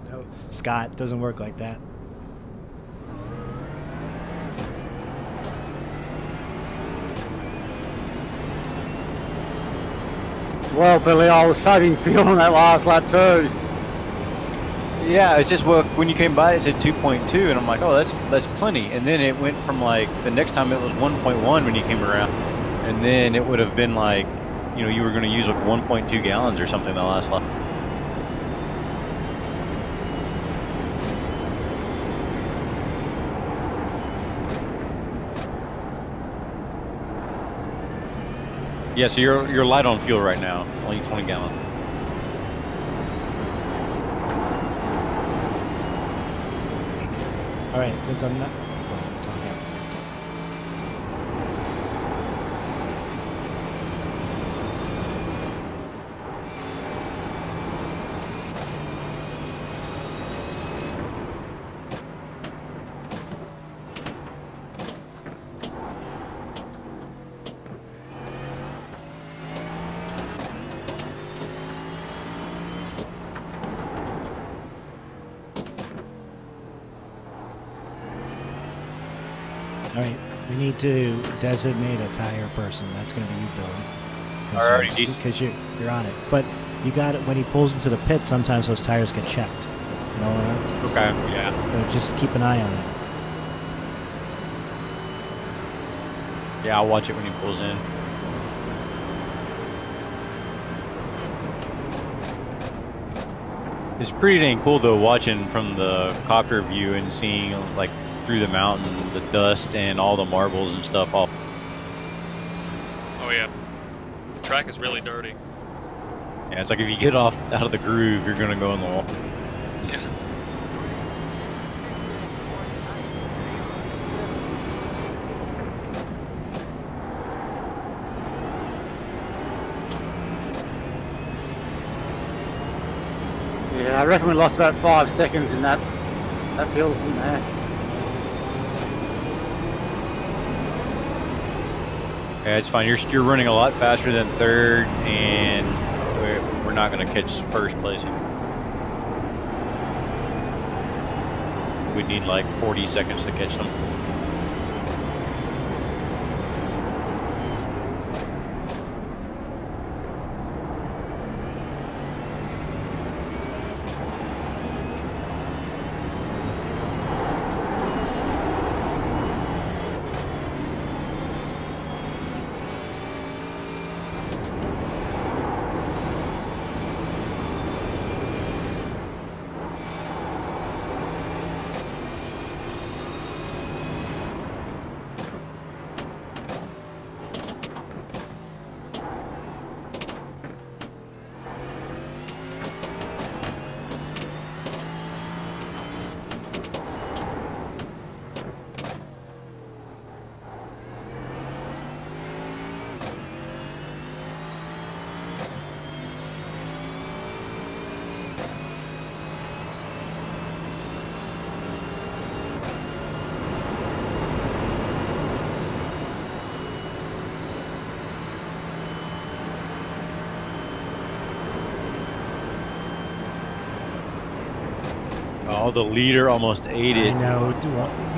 No, Scott, doesn't work like that. Well, Billy, I was saving fuel on that last lap too. Yeah, it's just, well, when you came by it said 2.2 and I'm like, oh, that's plenty. And then it went from like, the next time it was 1.1 when you came around. And then it would have been like, you know, you were going to use like 1.2 gallons or something the last lap. Yeah, so you're light on fuel right now, only 20 gallons. All right, since I'm not. Well, I'm talking. All right, we need to designate a tire person. That's going to be you, Billy. Alrighty. Because you're on it. But you got it when he pulls into the pit. Sometimes those tires get checked. You know, Okay, yeah. so just keep an eye on it. Yeah, I'll watch it when he pulls in. It's pretty dang cool though, watching from the copter view and seeing like through the mountain, the dust and all the marbles and stuff. All. Oh yeah. The track is really dirty. Yeah, it's like if you get off out of the groove, you're gonna go in the wall. Yeah. Yeah, I reckon we lost about 5 seconds in that field from there. Yeah, it's fine. You're running a lot faster than third, and we're not going to catch first place. We need like 40 seconds to catch them. Oh, the leader almost ate it. I know.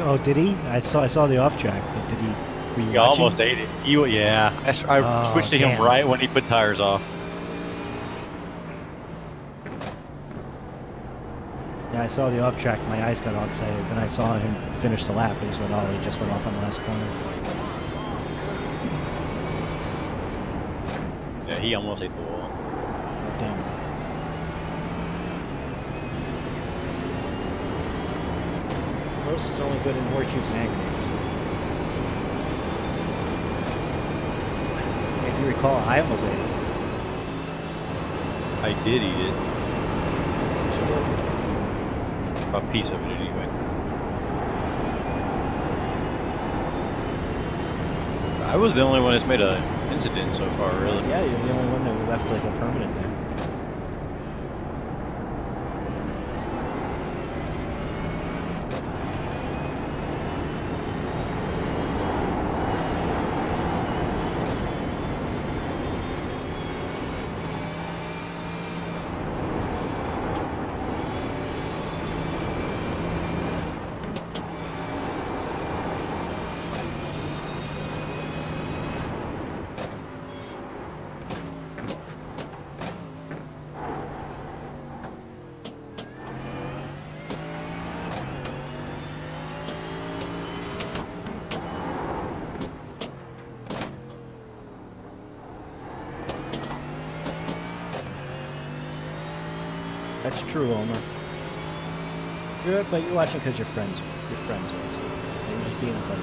Oh, did he? I saw the off track, but did he? Were you He watching? almost ate it. Yeah. I switched to him right when he put tires off. Yeah, I saw the off track. My eyes got all excited. Then I saw him finish the lap. He just went off on the last corner. Yeah, he almost ate the wall. Damn. Most is only good in horseshoes and aggregators. If you recall, I almost ate it. I did eat it. A piece of it anyway. I was the only one that's made an incident so far, really. Yeah, you're the only one that left like a permanent there. That's true, Omar. But you're watching because you're friends with us. You're just being a buddy.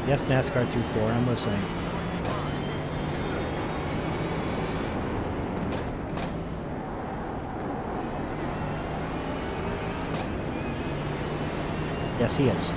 Yes, NASCAR 2-4, I'm listening. Yes, he is.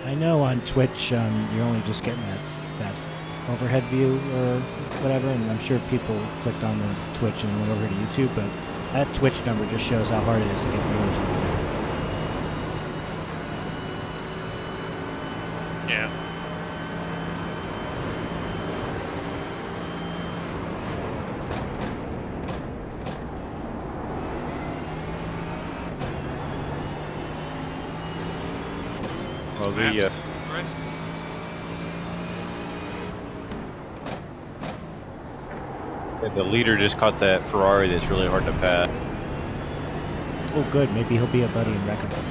I know on Twitch you're only just getting that overhead view or whatever, and I'm sure people clicked on the Twitch and went over to YouTube, but that Twitch number just shows how hard it is to get viewers over there. Yeah. Well, the leader just caught that Ferrari that's really hard to pass. Oh, good. Maybe he'll be a buddy in Ricmotech.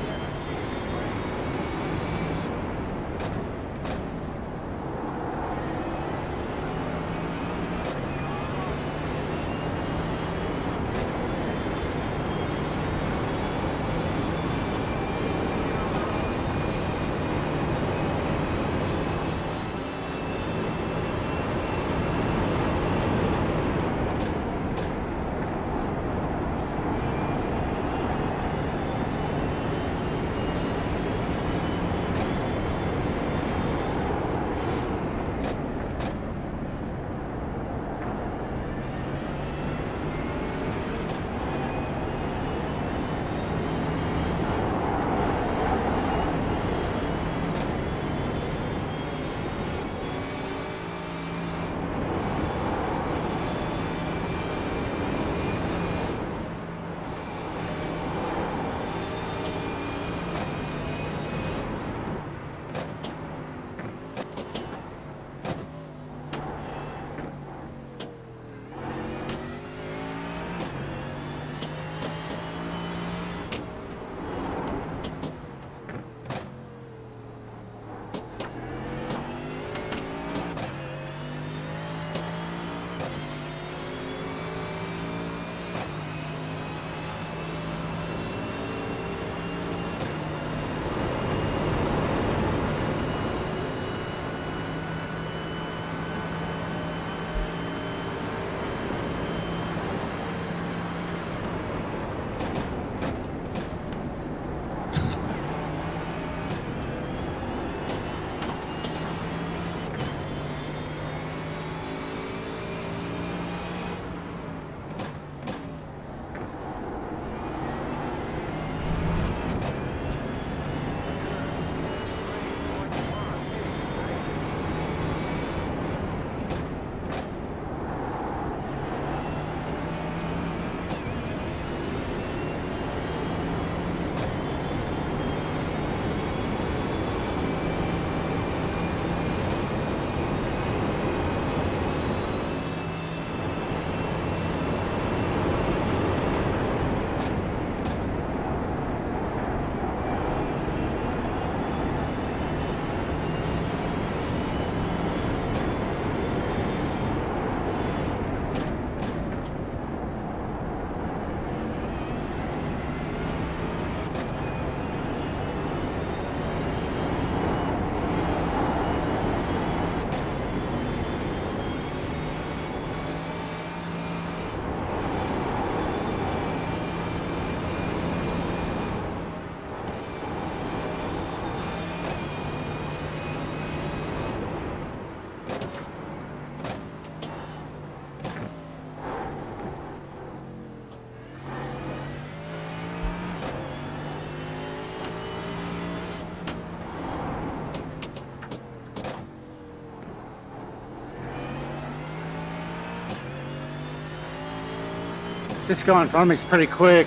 This guy in front of me is pretty quick.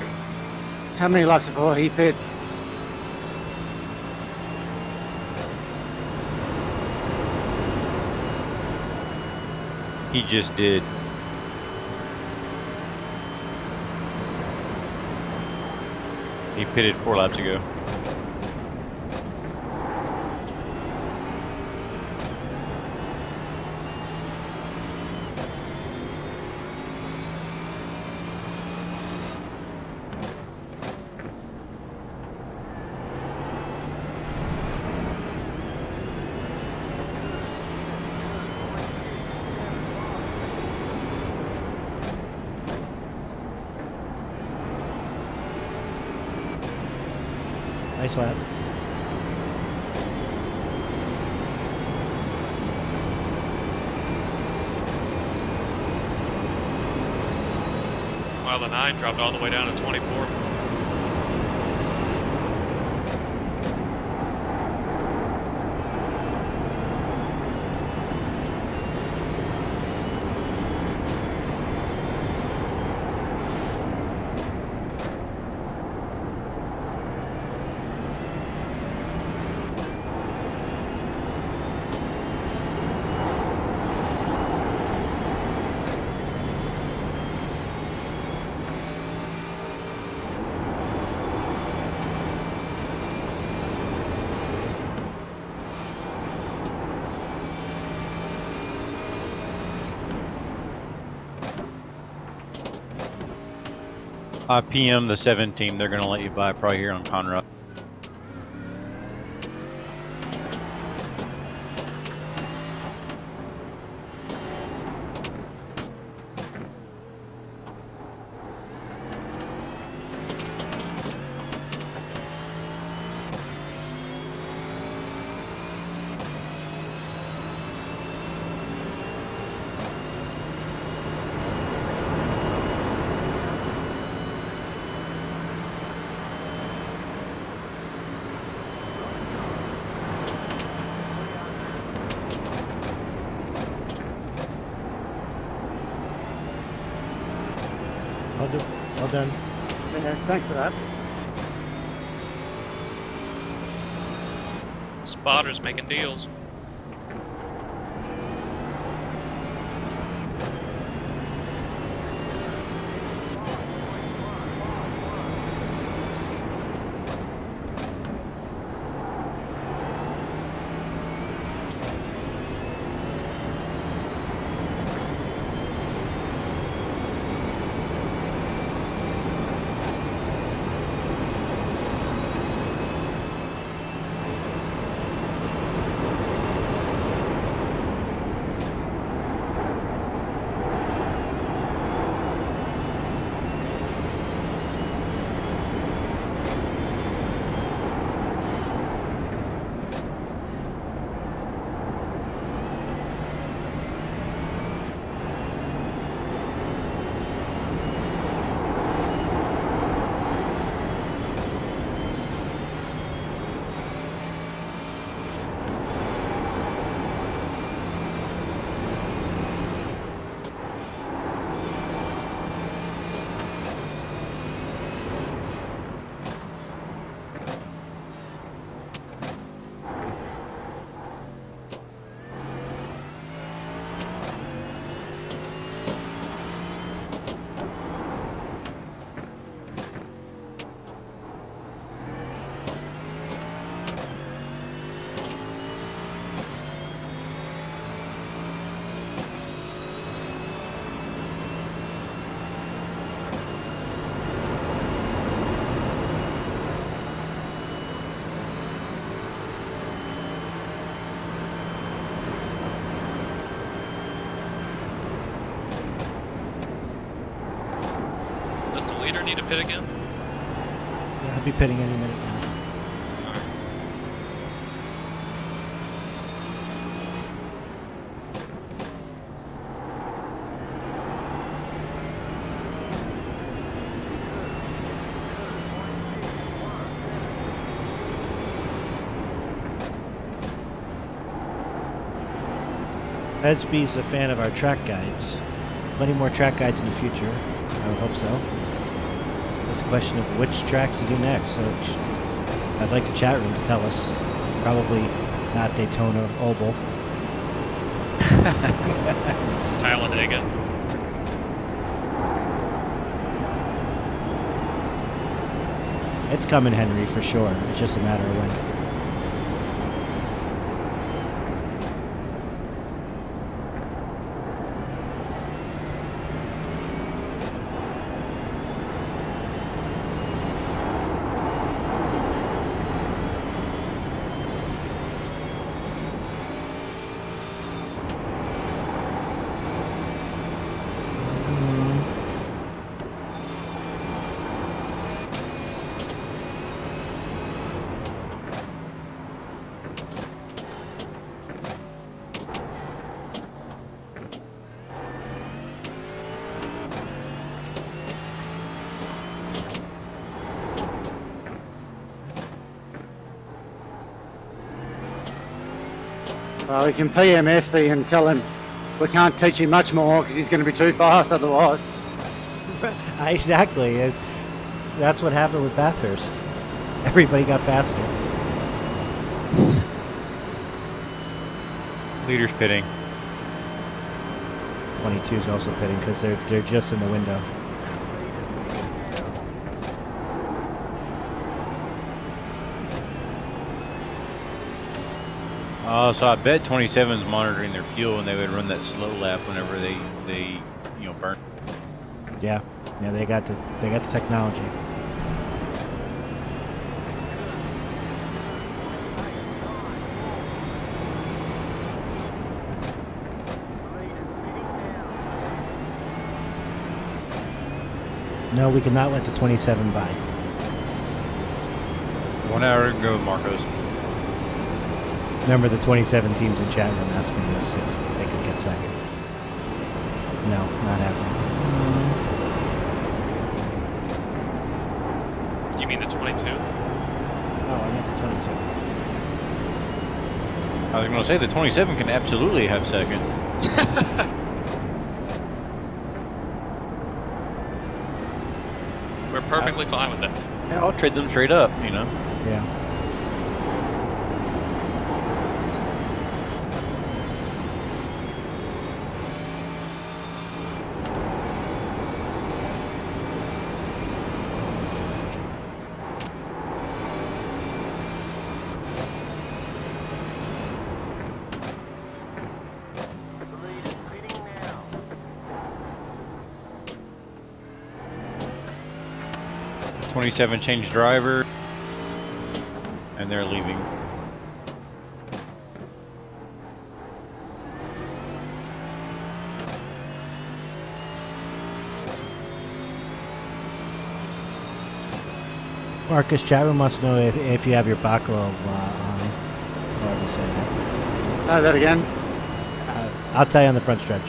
How many laps before he pits? He just did. He pitted 4 laps ago. Nice lap. While the 9 dropped all the way down to 24th. PM the 7 team, they're going to let you buy probably here on Conrad. Well done. Yeah, thanks for that. Spotters making deals. leader need to pit again? Yeah, I'll be pitting any minute now. Esby's a fan of our track guides. Plenty more track guides in the future. I would hope so. It's a question of which tracks to do next. So I'd like the chat room to tell us. Probably not Daytona Oval. Talladega. It's coming, Henry, for sure. It's just a matter of when. We can PM Espy and tell him we can't teach him much more because he's going to be too fast otherwise. Exactly. That's what happened with Bathurst. Everybody got faster. Leader's pitting. 22 is also pitting because they're just in the window. So I bet 27's monitoring their fuel and they would run that slow lap whenever they burn. Yeah, they got the technology. No, we cannot let the 27 by. 1 hour to go, Marcos. Remember the 27 teams in chat room asking us if they could get second. No, not happening. You mean the 22? Oh, I meant the 22. I was going to say the 27 can absolutely have second. We're perfectly fine with that. Yeah, I'll trade them straight up, Yeah. The 27 changed driver, and they're leaving. Marcus, chat room wants to know if you have your Baclo on. However you say that. Say that again. I'll tell you on the front stretch.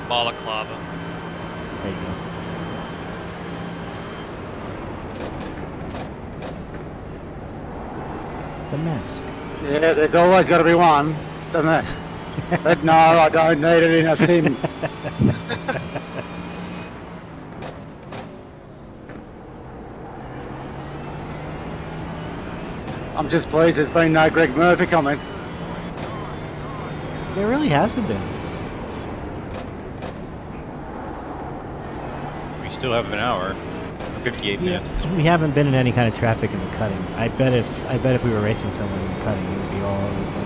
Balaclava. There you go. The mask. Yeah, there's always got to be one, doesn't it? But no, I don't need it in a sim. I'm just pleased there's been no Greg Murphy comments. There really hasn't been. We still have an hour, 58 minutes. We haven't been in any kind of traffic in the cutting. I bet if we were racing someone in the cutting, it would be all over the place.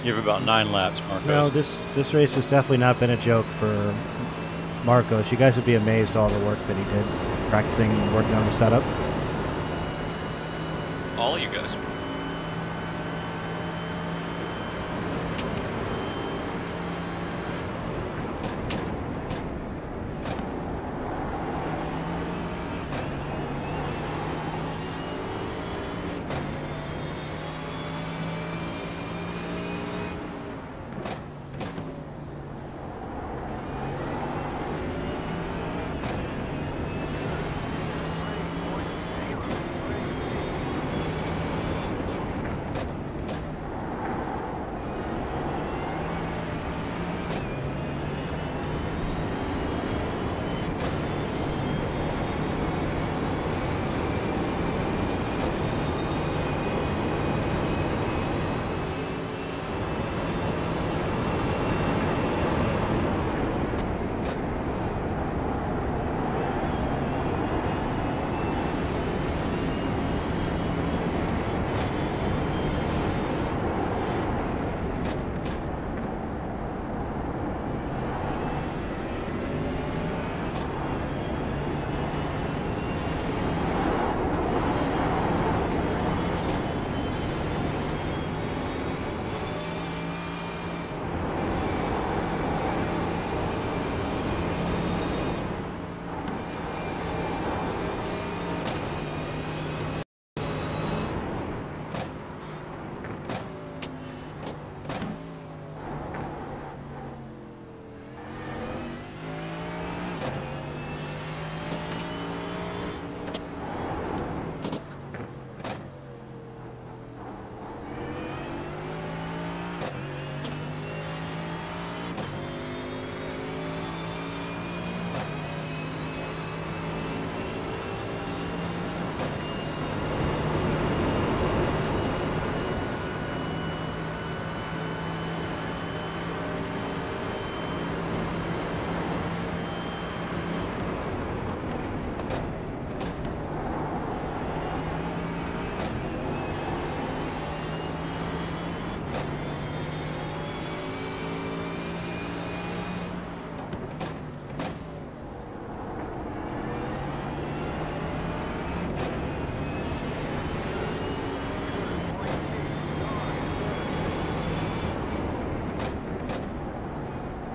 You have about 9 laps, Marcos. No, this race has definitely not been a joke for Marcos. You guys would be amazed all the work that he did practicing and working on the setup. All you guys.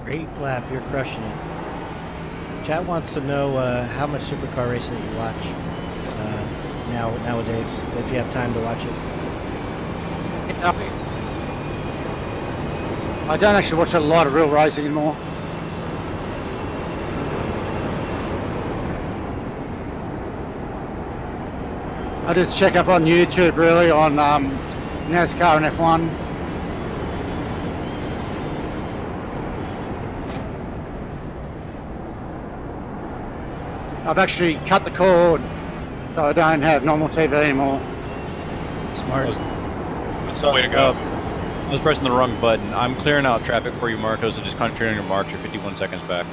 Great lap, you're crushing it. Chat wants to know how much supercar racing you watch nowadays, if you have time to watch it. I don't actually watch a lot of real racing anymore. I just check up on YouTube really on NASCAR and F1. I've actually cut the cord, so I don't have normal TV anymore. Smart. That's the way to go. I was pressing the wrong button. I'm clearing out traffic for you, Marcos, so just concentrate on your marks. You're 51 seconds back.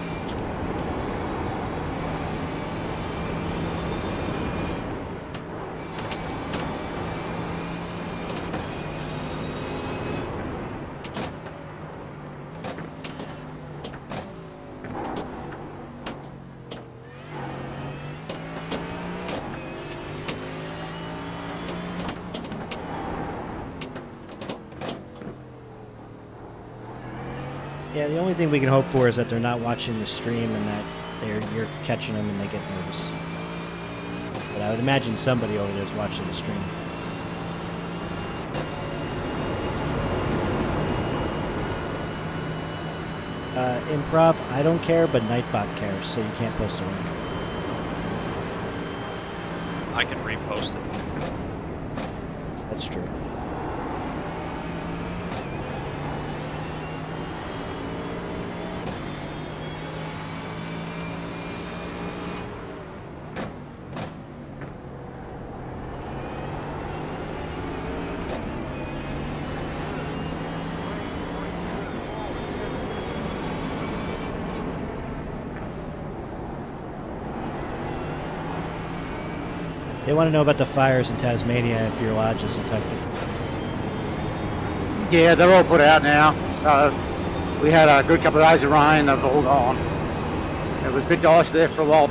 Yeah, the only thing we can hope for is that they're not watching the stream and that you're catching them and they get nervous. But I would imagine somebody over there is watching the stream. Improv, I don't care, but Nightbot cares, so you can't post a link. I can repost it. That's true. They want to know about the fires in Tasmania if your lodge is affected. Yeah, they're all put out now. So we had a good couple of days of rain. They've all gone. It was a bit dicey there for a while.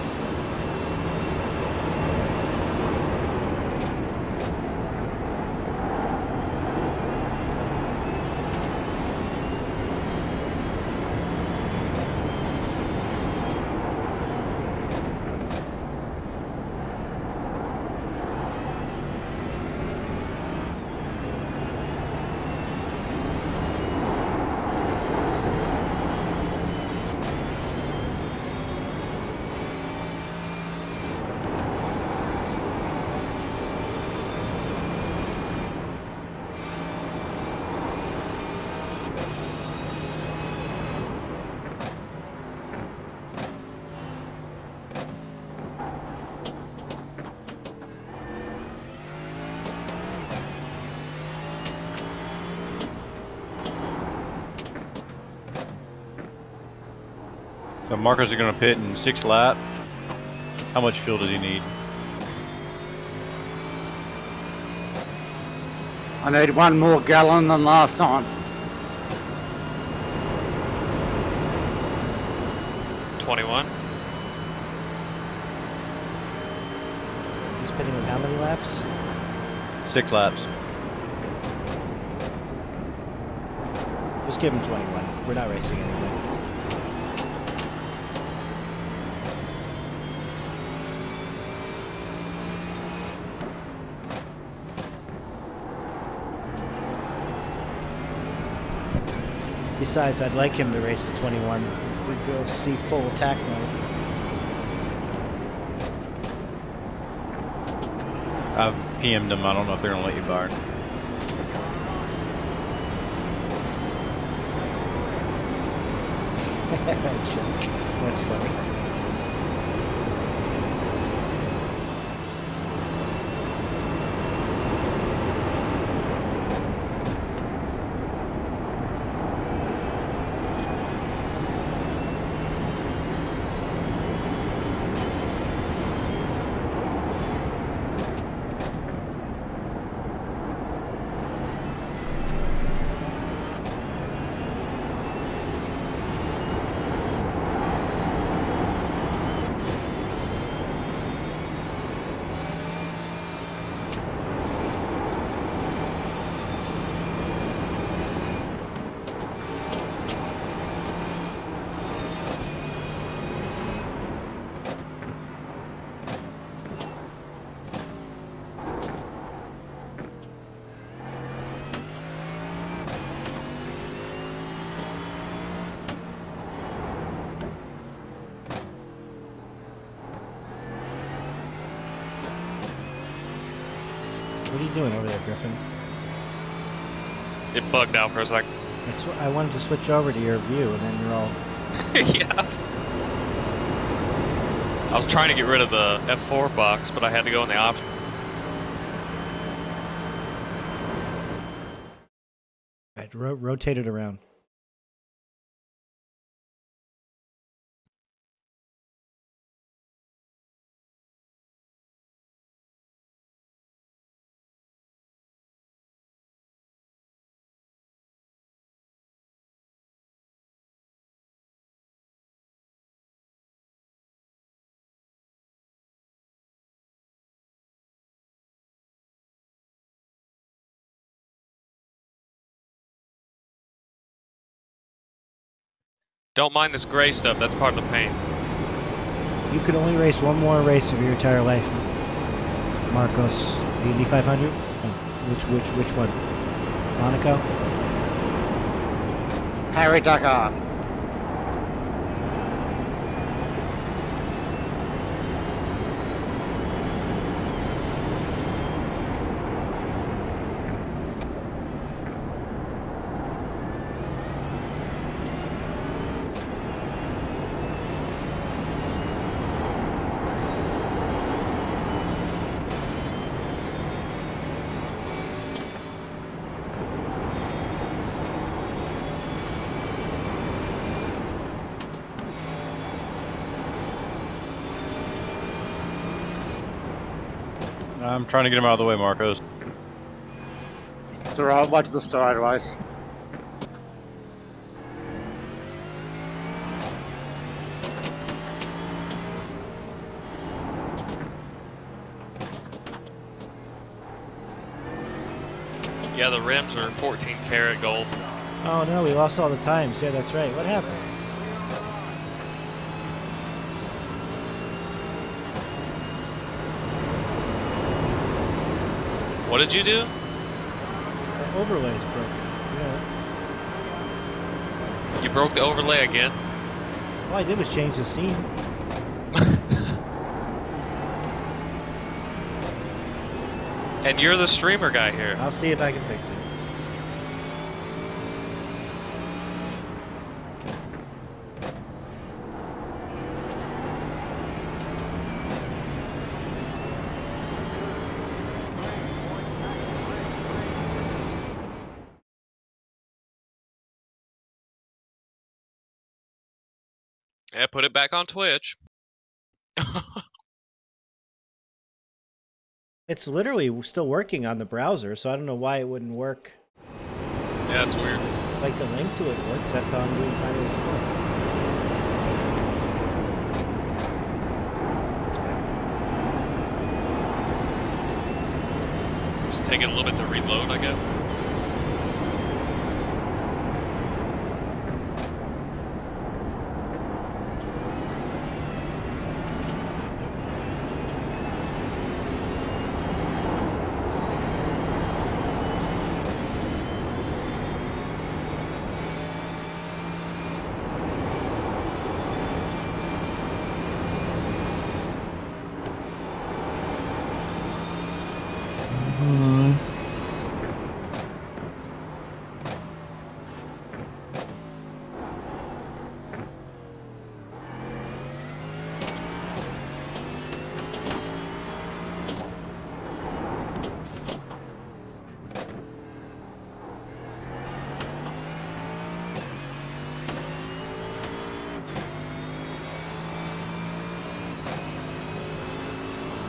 So Marcos is going to pit in 6 lap. How much fuel does he need? I need 1 more gallon than last time. 21. He's pitting with how many laps? 6 laps. Just give him 21. We're not racing anymore. Besides, I'd like him to race to 21 if we go see full attack mode. I've PM'd them. I don't know if they're going to let you bar. Joke. That's funny. What are you doing over there, Griffin? It bugged out for a sec. I wanted to switch over to your view, and then you're all... Yeah. I was trying to get rid of the F4 box, but I had to go in the option. All right, rotate it around. Don't mind this gray stuff, that's part of the paint. You could only race one more race of your entire life, Marcos. The Indy 500? Which one? Monaco? Harry Dakar. I'm trying to get him out of the way, Marcos. It's alright, watch the straightaways. Yeah, the rims are 14 karat gold. Oh no, we lost all the times. Yeah, that's right. What happened? What did you do? The overlay's broken. Yeah. You broke the overlay again? All I did was change the scene. And you're the streamer guy here. I'll see if I can fix it. Yeah, put it back on Twitch. It's literally still working on the browser, so I don't know why it wouldn't work. Yeah, it's weird. Like the link to it works. That's how I'm doing Title Explorer. It's back. Just take it a little bit to reload, I guess.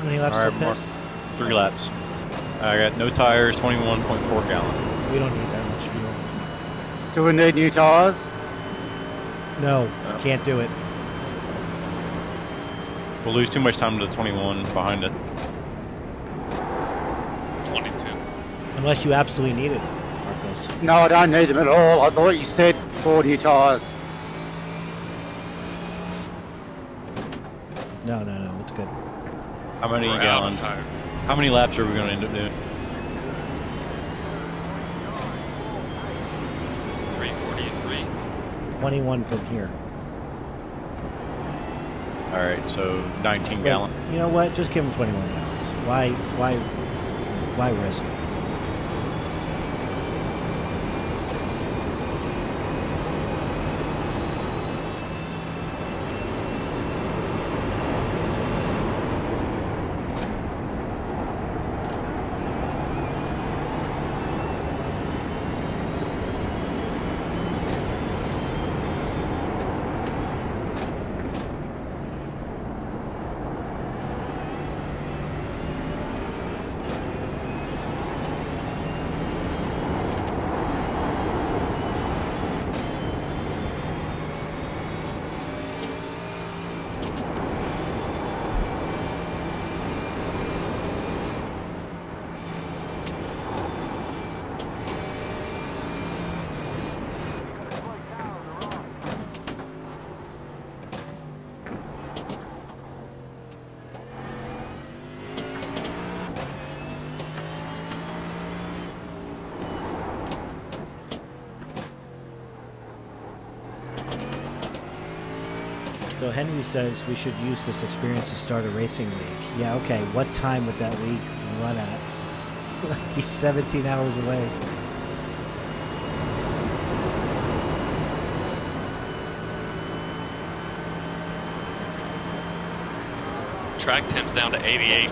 How many laps All right, still Mark, pit? 3 laps. I got no tires, 21.4 gallon. We don't need that much fuel. Do we need new tyres? No, can't do it. We'll lose too much time to the 21 behind it. 22. Unless you absolutely need it, Marcos. No, I don't need them at all. I thought you said 4 new tyres. No, no, no, it's good. How many We're out of gallons? time. How many laps are we going to end up doing? 343. 21 from here. All right, so 19 Wait, gallon. you know what? Just give him 21 gallons. Why risk it? So Henry says we should use this experience to start a racing league. Yeah, okay. What time would that league run at? He's 17 hours away. Track temps down to 88.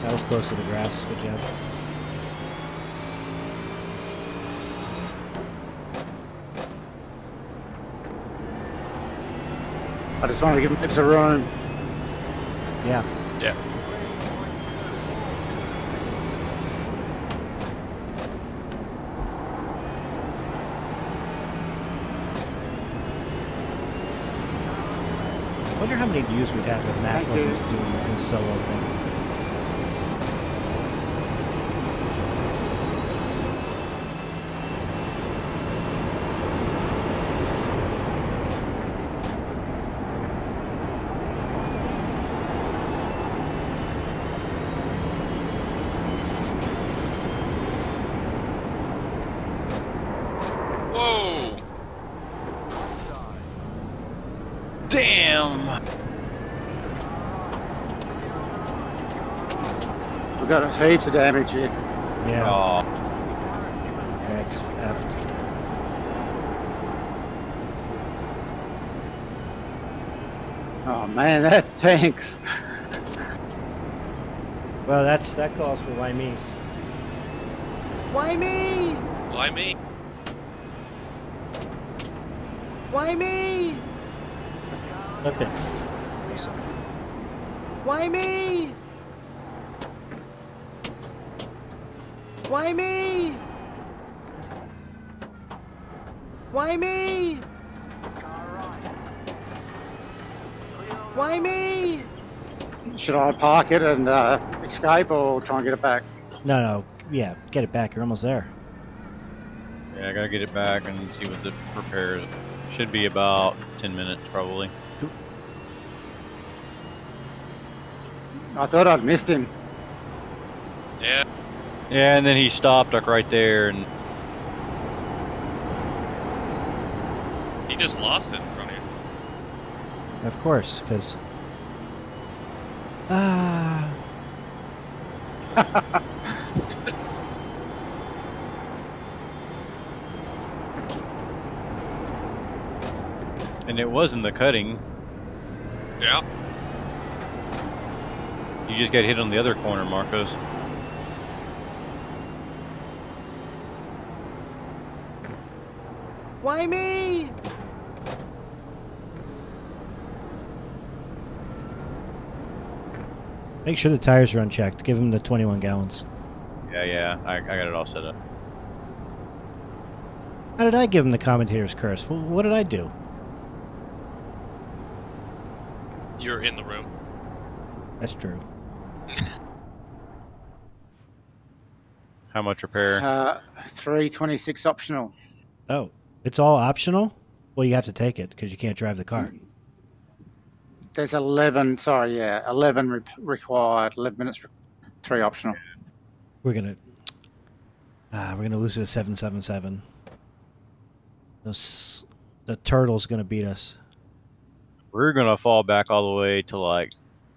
That was close to the grass. Good job. I just want to give him bits of room. Yeah. Yeah. wonder how many views we'd have if Matt Thank you. wasn't doing his solo thing. Whoa! Damn! We've got heaps of damage here. Yeah, Oh, that's effed. Oh man, that tanks. Well, that calls for why me's. Why me? Why me? Why me? Flip it. Lisa. Why me? Why me? Why me? Why me? Should I park it and escape or try and get it back? No, yeah, get it back. You're almost there. yeah, I gotta get it back and see what the repairs. Should be about 10 minutes probably. I thought I'd missed him. Yeah. Yeah, and then he stopped like right there, and He just lost it in front of you. Of course, because. and it wasn't the cutting. Yeah. You just got hit on the other corner, Marcos. Why me? Make sure the tires are unchecked. Give them the 21 gallons. Yeah, I got it all set up. How did I give him the commentator's curse? Well, what did I do? You're in the room. That's true. How much repair? 326 optional. Oh, it's all optional? Well, you have to take it because you can't drive the car. There's 11, sorry, yeah, 11 required, 11 minutes, 3 optional. We're gonna lose to the 777. The turtle's gonna beat us. We're gonna fall back all the way to like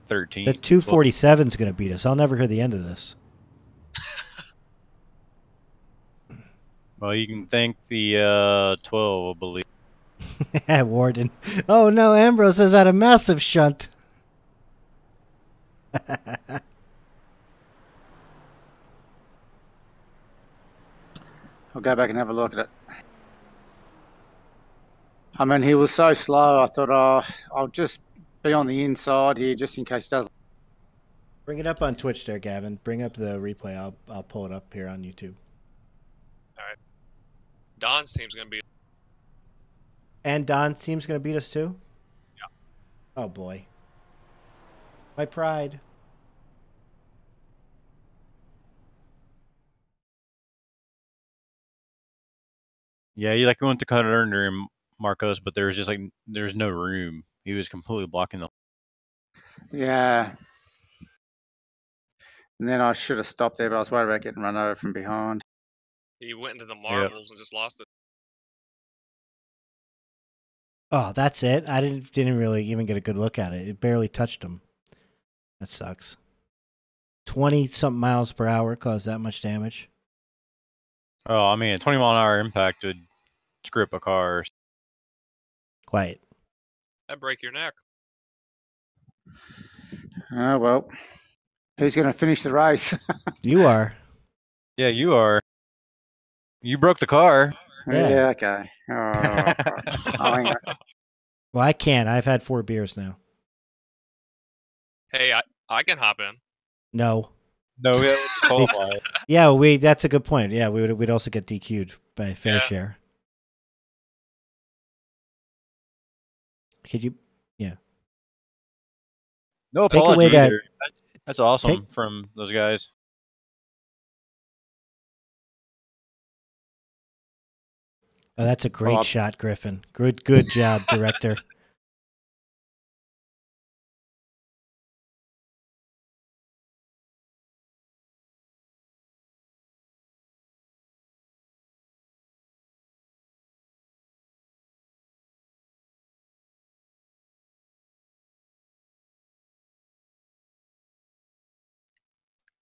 13. The 247's gonna beat us. I'll never hear the end of this. Well, you can thank the 12, I believe. Warden. Oh no, Ambrose has had a massive shunt. I'll go back and have a look at it. I mean, he was so slow, I thought, oh, I'll just be on the inside here just in case it does. Bring it up on Twitch there, Gavin. Bring up the replay. I'll pull it up here on YouTube. All right. Don's team's gonna be. And Don's team's gonna beat us too? Yeah. Oh boy. My pride. Yeah, he like went to cut it under him, Marcos, but there's just like there's no room. He was completely blocking the. Yeah. And then I should have stopped there, but I was worried about getting run over from behind. He went into the marbles and just lost it. Oh, that's it? I didn't really even get a good look at it. It barely touched him. That sucks. 20-something miles per hour caused that much damage. Oh, I mean, a 20-mile-an-hour impact would screw up a car. Quiet. That'd break your neck. Oh, well. Who's going to finish the race? You are. Yeah, you are. You broke the car. Yeah. Okay. Oh, hang on. Well, I can't. I've had 4 beers now. Hey, I can hop in. No. No, we have to qualify. Yeah, that's a good point. Yeah, we'd also get DQ'd by fair share. Could you? Yeah. No Take apology away that. either. That's awesome from those guys. Oh, that's a great shot, Griffin. Good job, director.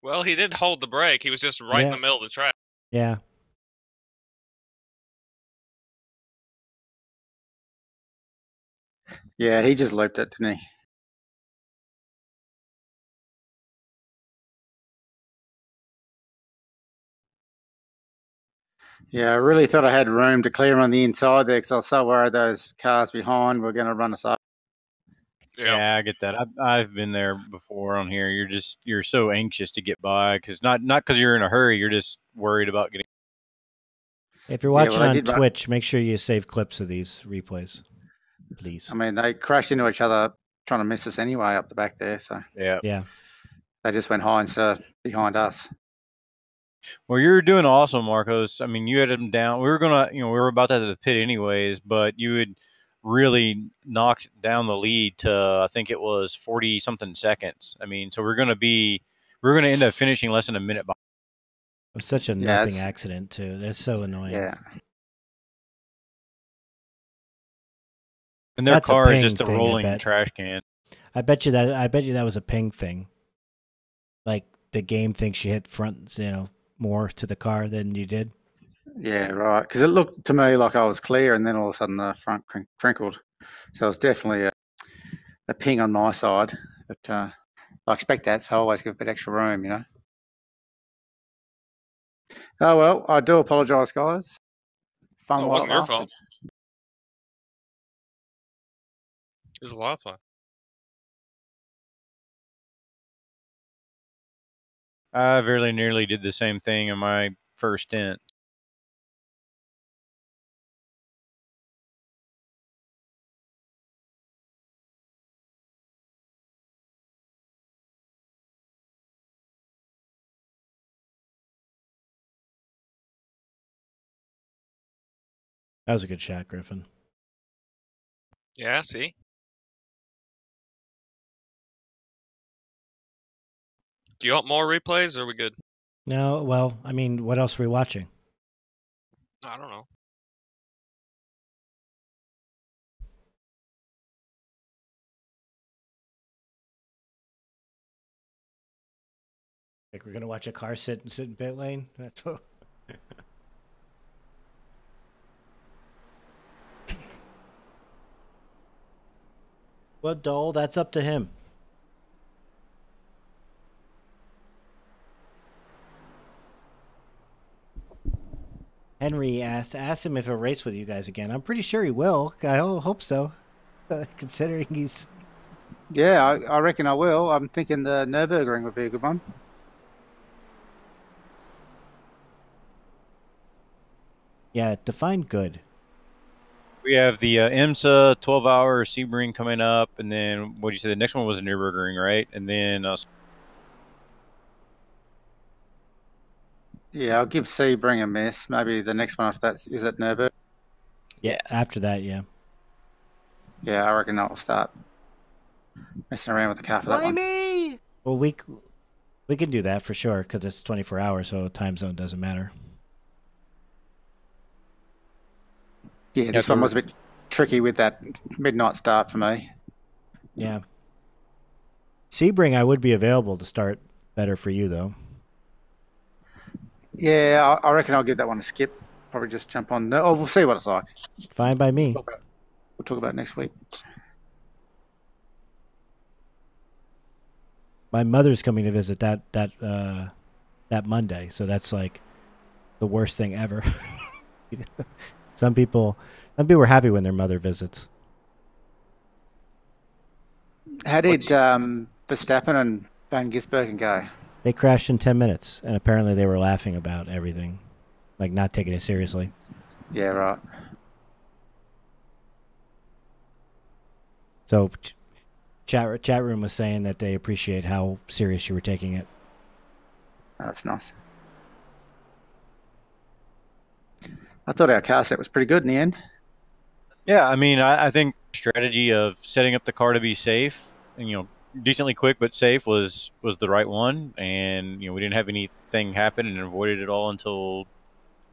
Well, he did hold the brake. He was just right in the middle of the track. Yeah. Yeah, he just looped it, didn't he? Yeah, I really thought I had room to clear on the inside there because I was so worried those cars behind were going to run us up. Yeah, I get that. I've been there before on here. You're so anxious to get by because not because you're in a hurry. You're just worried about getting. If you're watching on Twitch, make sure you save clips of these replays, please. I mean, they crashed into each other trying to miss us anyway up the back there. So yeah, they just went high instead of behind us. Well, you're doing awesome, Marcos. I mean, you had them down. We were about to have the pit anyways, but you had really knocked down the lead to I think it was 40 something seconds. I mean, so we're gonna end up finishing less than a minute behind. It was such a nothing accident too. That's so annoying. Yeah. And their car is just a rolling trash can. I bet you that was a ping thing. Like the game thinks you hit front, more to the car than you did. Yeah, right. Because it looked to me like I was clear, and then all of a sudden the front crinkled. So it was definitely a ping on my side. But I expect that, so I always give a bit extra room, Oh, well, I do apologise, guys. Fun it wasn't your fault. It was a lot of fun. I very nearly did the same thing in my first stint. That was a good shot, Griffin. Yeah, see? Do you want more replays, or are we good? No, well, I mean, what else are we watching? I don't know. Like we're gonna watch a car sit in pit lane? That's what. Well, Dole, that's up to him. Henry asked him if he'll race with you guys again. I'm pretty sure he will. I hope so, considering he's... Yeah, I reckon I will. I'm thinking the Nürburgring would be a good one. Yeah, define good. We have the IMSA 12-hour Sebring coming up, and then what did you say? The next one was a Nürburgring, right? And then yeah, I'll give Sebring a miss. Maybe the next one after that is at Nürburgring. Yeah, after that, yeah. Yeah, I reckon I'll start messing around with the car for that one. Well, we can do that for sure because it's 24 hours, so time zone doesn't matter. Yeah, this one was a bit tricky with that midnight start for me. Yeah. Sebring, I would be available to start better for you, though. Yeah, I reckon I'll give that one a skip. Probably just jump on. Oh, we'll see what it's like. Fine by me. We'll talk about it next week. My mother's coming to visit that Monday, so that's like the worst thing ever. Some people were happy when their mother visits. How did Verstappen and Van Gisbergen go? They crashed in 10 minutes, and apparently they were laughing about everything, like not taking it seriously. Yeah, right. So Chat room was saying that they appreciate how serious you were taking it. That's nice. I thought our car set was pretty good in the end. Yeah, I mean, I think strategy of setting up the car to be safe and, you know, decently quick but safe was the right one. And, you know, we didn't have anything happen and avoided it all until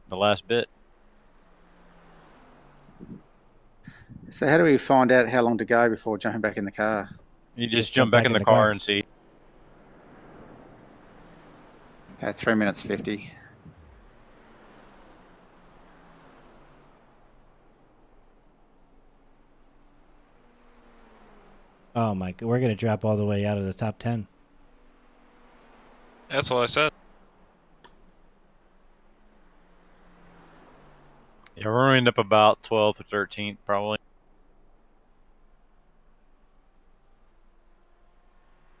the last bit. So how do we find out how long to go before jumping back in the car? You just jump back in the car and see. Okay, 3 minutes 50. Oh my God, we're gonna drop all the way out of the top 10. That's what I said. Yeah, we're gonna end up about 12th or 13th probably.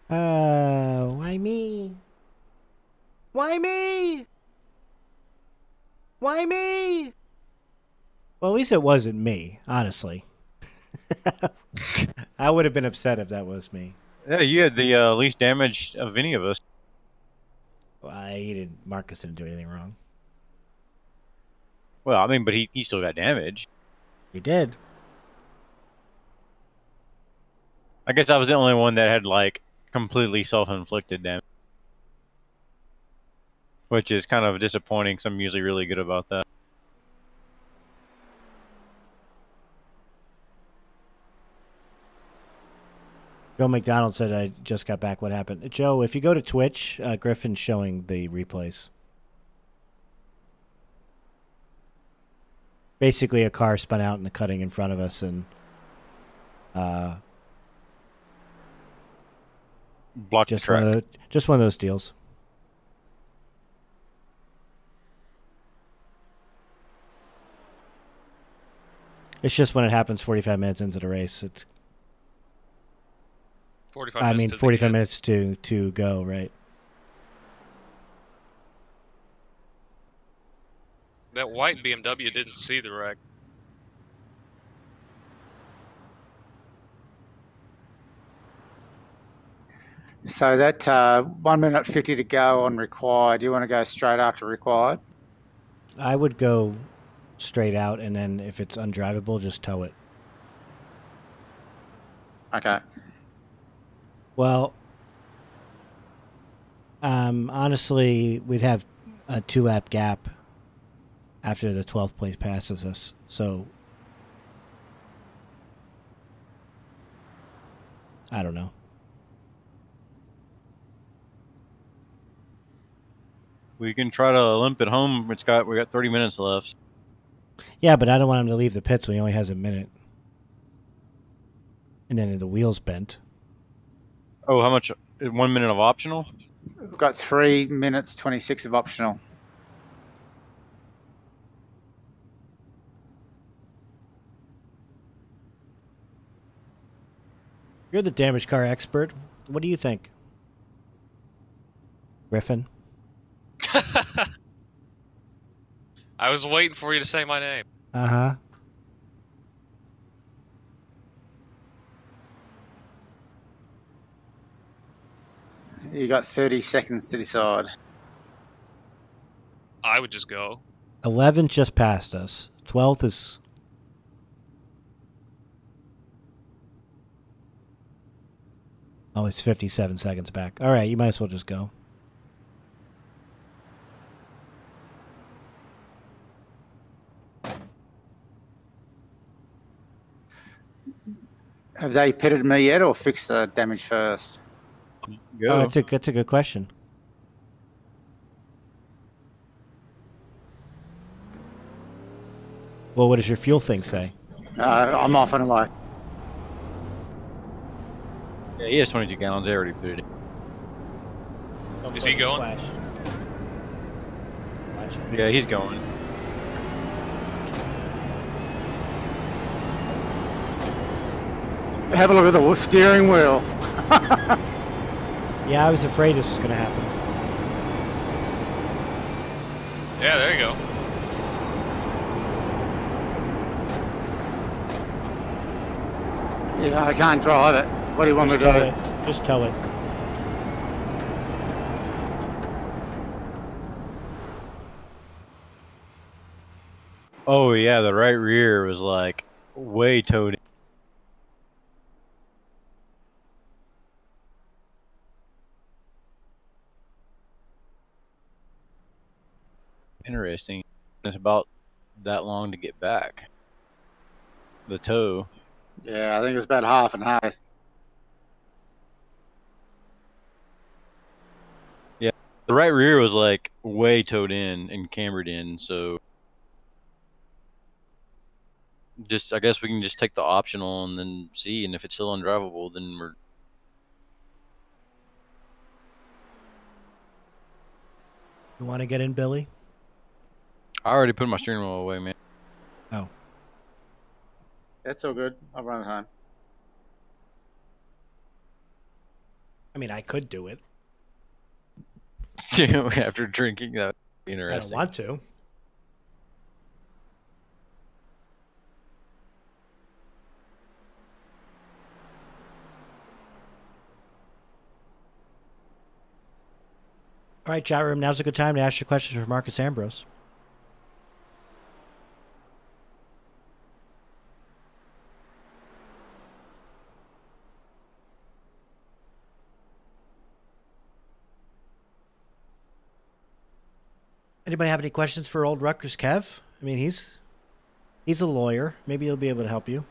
Why me? Why me? Why me? Well, at least it wasn't me, honestly. I would have been upset if that was me. Yeah, you had the least damage of any of us. Well, Marcus didn't do anything wrong. Well, I mean, but he still got damage. He did. I guess I was the only one that had, like, completely self-inflicted damage. Which is kind of disappointing, because I'm usually really good about that. Joe McDonald said, I just got back. What happened? Joe, if you go to Twitch, Griffin's showing the replays. Basically, a car spun out in the cutting in front of us, and blocked the track. Just one of those deals. It's just when it happens 45 minutes into the race. It's 45 minutes. 45 minutes to go, right? That white BMW didn't see the wreck. So that 1 minute 50 to go on required. Do you want to go straight after required? I would go straight out, and then if it's undrivable, just tow it. Okay. Well, honestly, we'd have a 2-lap gap after the 12th place passes us, so I don't know. We can try to limp it home. We got 30 minutes left. Yeah, but I don't want him to leave the pits when he only has a minute. And then the wheel's bent. Oh, how much? 1 minute of optional? We've got 3 minutes 26 of optional. You're the damaged car expert. What do you think? Griffin? I was waiting for you to say my name. Uh-huh. You got 30 seconds to decide. I would just go. 11th just passed us. 12th is... Oh, it's 57 seconds back. All right, you might as well just go. Have they pitted me yet or fixed the damage first? Go. Oh, that's a good question. Well, what does your fuel thing say? I'm off on a low. Yeah, he has 22 gallons. They already put it in. Is he going? Yeah, he's going. Have a look at the steering wheel. Yeah, I was afraid this was going to happen. Yeah, there you go. Yeah, I can't drive it. What do you want me to tow do? it. Just tow it. Oh yeah, the right rear was like way towed in. Interesting. It's about that long to get back. The tow. Yeah, I think it was about half and half. Yeah, the right rear was like way towed in and cambered in, so just I guess we can just take the optional and then see, and if it's still undrivable, then we're. You want to get in, Billy? I already put my steering wheel away, man. Oh. That's all good. I'll run it home. I mean, I could do it. After drinking, that would be I interesting. don't want to. All right, chat room. Now's a good time to ask your questions for Marcos Ambrose. Anybody have any questions for old RutgersKev? I mean, he's a lawyer. Maybe he'll be able to help you.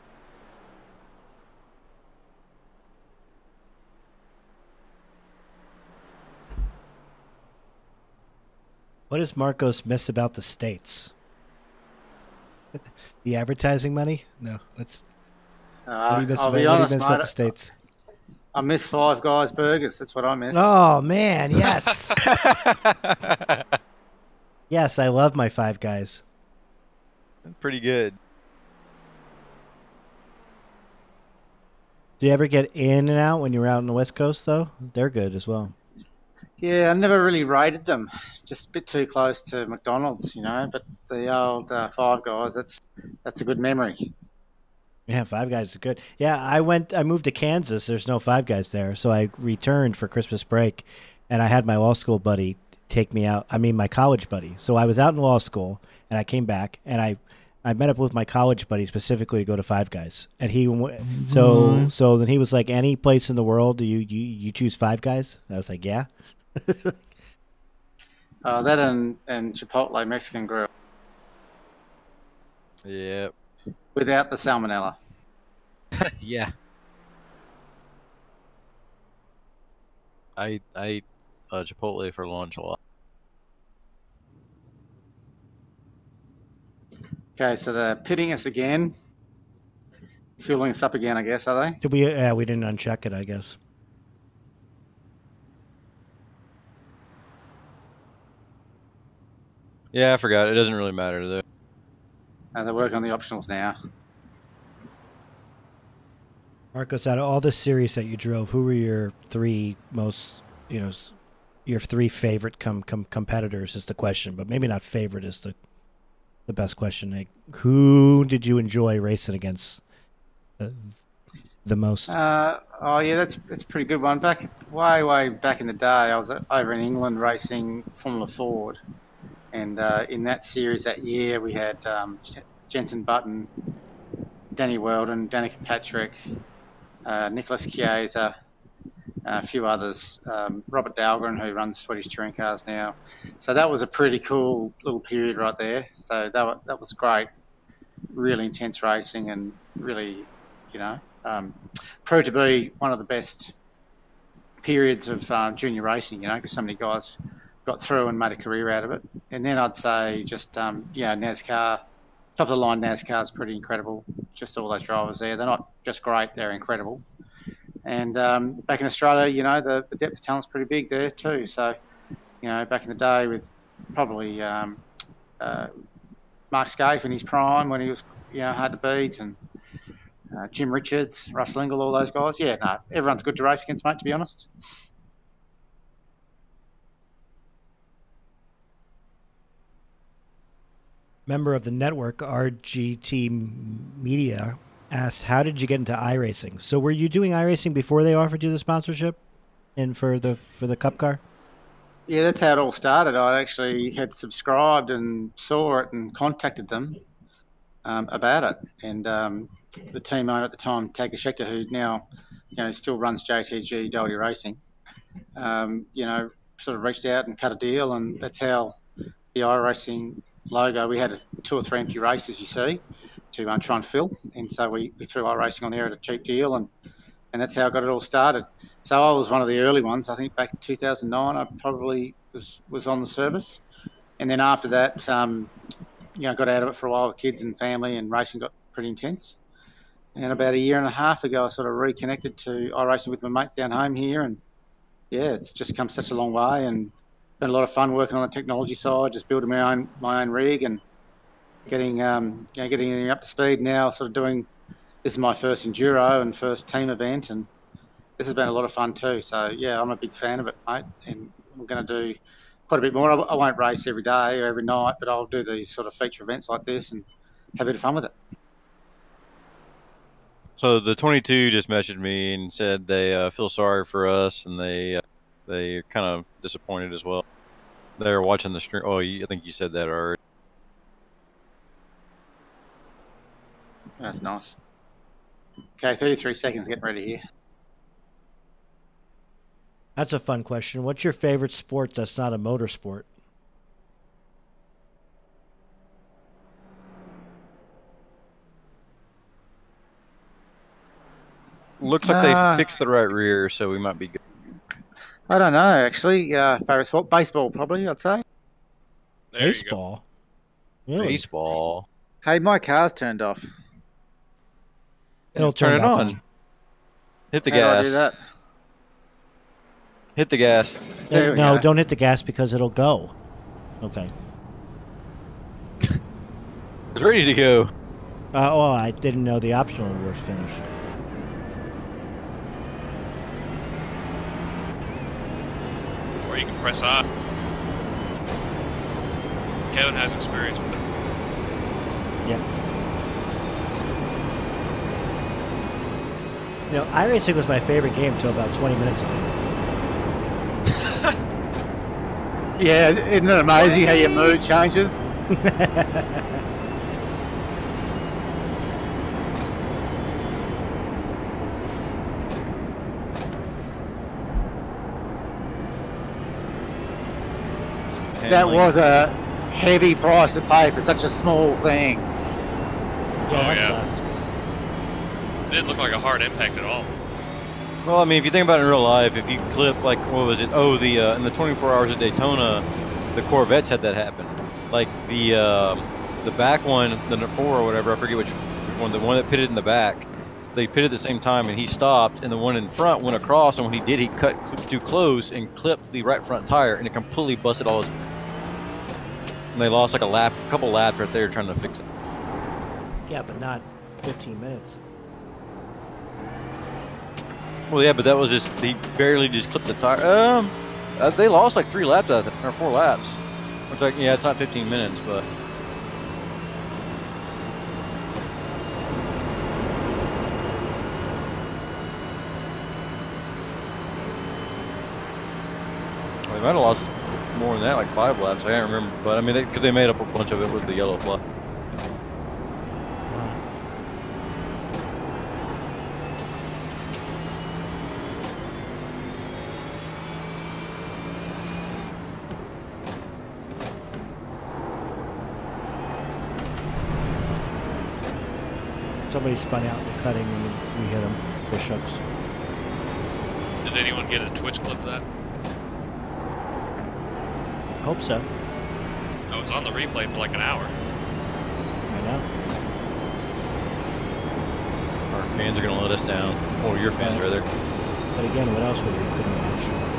What does Marcos miss about the States? The advertising money? No, what do you miss I'll about, be what do honest, you miss mate, about the States? I miss Five Guys burgers. That's what I miss. Oh, man, yes. Yes, I love my Five Guys. Pretty good. Do you ever get in and out when you're out on the West Coast, though? They're good as well. Yeah, I never really rated them. Just a bit too close to McDonald's, you know. But the old Five Guys, that's a good memory. Yeah, Five Guys is good. Yeah, I moved to Kansas. There's no Five Guys there. So I returned for Christmas break, and I had my law school buddy take me out. I mean, my college buddy. So I was out in law school, and I came back, and I met up with my college buddy specifically to go to Five Guys. And so then he was like, any place in the world, do you choose Five Guys? And I was like, yeah. That and Chipotle Mexican Grill Yep. without the salmonella. Yeah. I ate Chipotle for lunch a lot. Okay, so they're pitting us again. Fueling us up again, I guess, are they? Did we? We didn't uncheck it, I guess. Yeah, I forgot. It doesn't really matter though. They work on the optionals now. Marcos, out of all the series that you drove, who were your three most, your three favorite competitors is the question, but maybe not favorite is the best question. Like, who did you enjoy racing against the most? Oh yeah, that's a pretty good one. Way back in the day, I was over in England racing Formula Ford, and in that series that year we had Jensen Button, Danny Weldon, Danica Patrick, Nicholas Chiesa, and a few others. Robert Dahlgren, who runs Swedish Touring Cars now. So that was a pretty cool little period right there. So that was great. Really intense racing and really, proved to be one of the best periods of junior racing, because so many guys got through and made a career out of it. And then I'd say just, NASCAR, top of the line NASCAR is pretty incredible. Just all those drivers there. They're not just great, they're incredible. And back in Australia, the depth of talent's pretty big there too. So, back in the day with probably Mark Scaife in his prime when he was, hard to beat, and Jim Richards, Russ Lingle, all those guys. Yeah, no, everyone's good to race against, mate, to be honest. Member of the network, RDT Media, asked, how did you get into iRacing? So were you doing iRacing before they offered you the sponsorship and for the Cup car? Yeah, that's how it all started. I actually had subscribed and saw it and contacted them about it. And the team owner at the time, Tagger Schechter, who now still runs JTG W Racing, sort of reached out and cut a deal, and that's how the iRacing logo. We had 2 or 3 empty races, you see, to try and fill, and so we threw iRacing on there at a cheap deal, and that's how I got it all started. So I was one of the early ones. I think back in 2009, I probably was on the service, and then after that, got out of it for a while with kids and family, and racing got pretty intense. And about a year and a half ago, I sort of reconnected to iRacing with my mates down home here, and yeah, it's just come such a long way, and been a lot of fun working on the technology side, just building my own rig and getting everything up to speed now. Sort of doing, this is my first enduro and first team event, and this has been a lot of fun too. So yeah, I'm a big fan of it, mate, and I'm going to do quite a bit more. I won't race every day or every night, but I'll do these sort of feature events like this and have a bit of fun with it. So the 22 just messaged me and said they feel sorry for us, and they're kind of disappointed as well. They're watching the stream. Oh, I think you said that already. That's nice. Okay, 33 seconds, getting ready here. That's a fun question. What's your favorite sport that's not a motorsport? Looks like they fixed the right rear, so we might be good. I don't know, actually. Favorite sport? Baseball, probably, I'd say. There Baseball? Really? Baseball. Hey, my car's turned off. It'll Turn it back on. Hit the How do I gas. do that? Hit the gas. There we No, go. don't hit the gas because it'll go. Okay. It's ready to go. I didn't know the optional was finished. Or you can press on. Kevin has experience with it. Yep. You know, iRacing was my favorite game until about 20 minutes ago. Yeah, isn't it amazing how your mood changes? That was a heavy price to pay for such a small thing. Yeah, that yeah. sucked. It didn't look like a hard impact at all. Well, I mean, if you think about it in real life, if you clip, like, what was it? Oh, in the 24 Hours of Daytona, the Corvettes had that happen. Like, the back one, the 4 or whatever, I forget which one, the one that pitted in the back, they pitted at the same time, and he stopped, and the one in front went across, and when he did, he cut too close and clipped the right front tire, and it completely busted all his... And they lost, like, a couple laps right there trying to fix it. Yeah, but not 15 minutes. Well, yeah, but that was just, he barely just clipped the tire. They lost like 3 laps, I think, or 4 laps. Which, like, yeah, it's not 15 minutes, but. Well, they might have lost more than that, like 5 laps. I can't remember, but I mean, because they made up a bunch of it with the yellow flag. Somebody spun out in the cutting and we hit him. For shucks. Did anyone get a Twitch clip of that? Hope so. I was on the replay for like an hour. I know. Our fans are going to let us down. Or your fans, rather. But again, what else were we going to watch?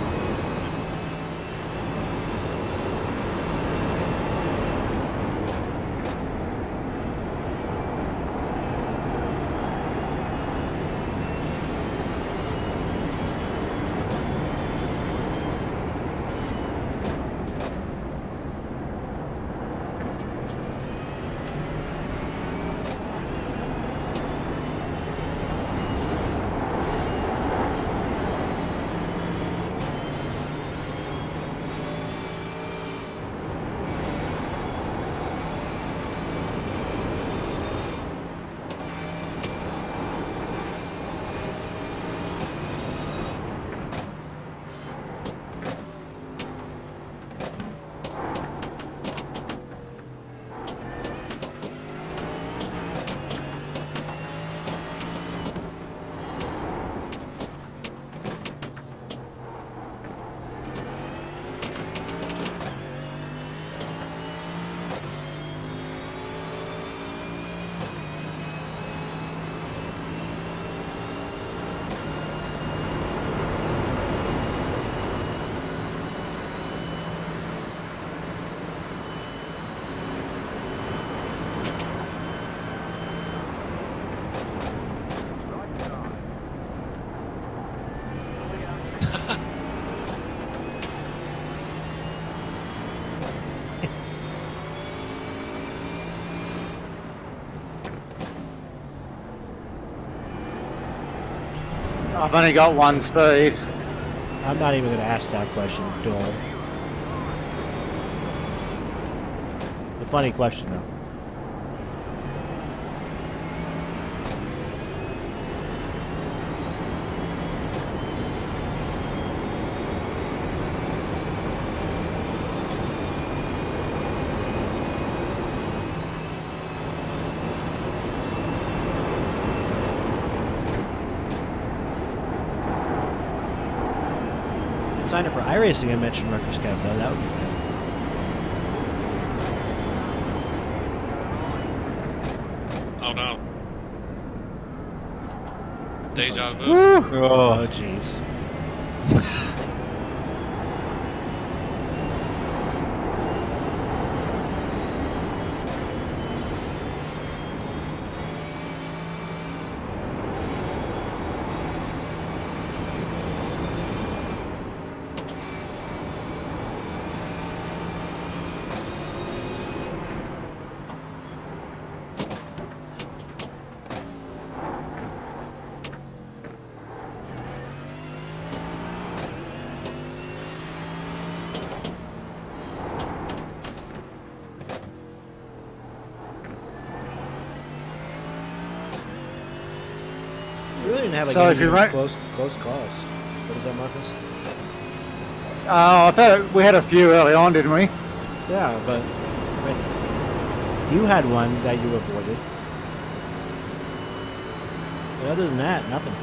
I've only got one speed. I'm not even going to ask that question, Dole. A funny question, though. Sign up for iRacing. I mentioned RutgersKev, though. That would be good. Oh no. Deja vu. Oh, jeez. We really didn't have So if you're right, close calls. What is that, Marcus? I thought we had a few early on, didn't we? Yeah, but you had one that you avoided. But other than that, nothing.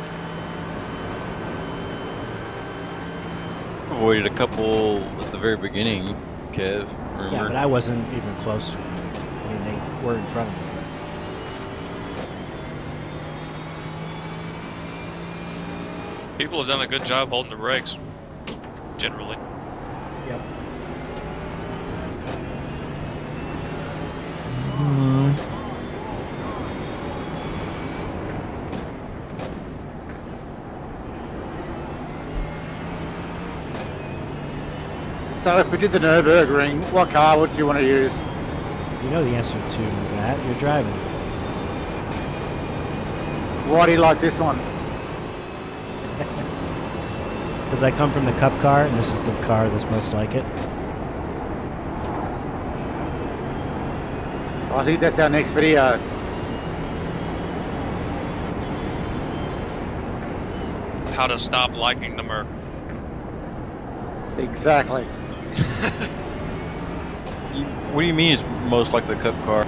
Avoided a couple at the very beginning, Kev. Remember? Yeah, but I wasn't even close to them. I mean, they were in front of me. People have done a good job holding the brakes, generally. Yep. So if we did the Nürburgring, what car would you want to use? You know the answer to that. You're driving. Why do you like this one? Because I come from the Cup car, and this is the car that's most like it. I think that's our next video. How to stop liking the Merc. Exactly. What do you mean it's most like the Cup car?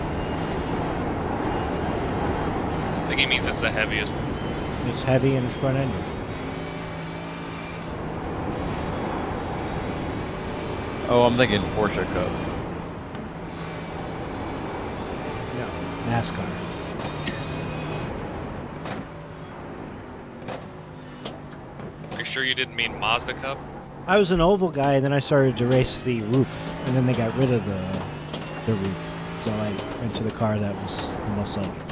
I think he means it's the heaviest. It's heavy and front end. Oh, I'm thinking Porsche Cup. No, NASCAR. Are you sure you didn't mean Mazda Cup? I was an oval guy, and then I started to race the roof, and then they got rid of the roof. So I went to the car that was the most like it.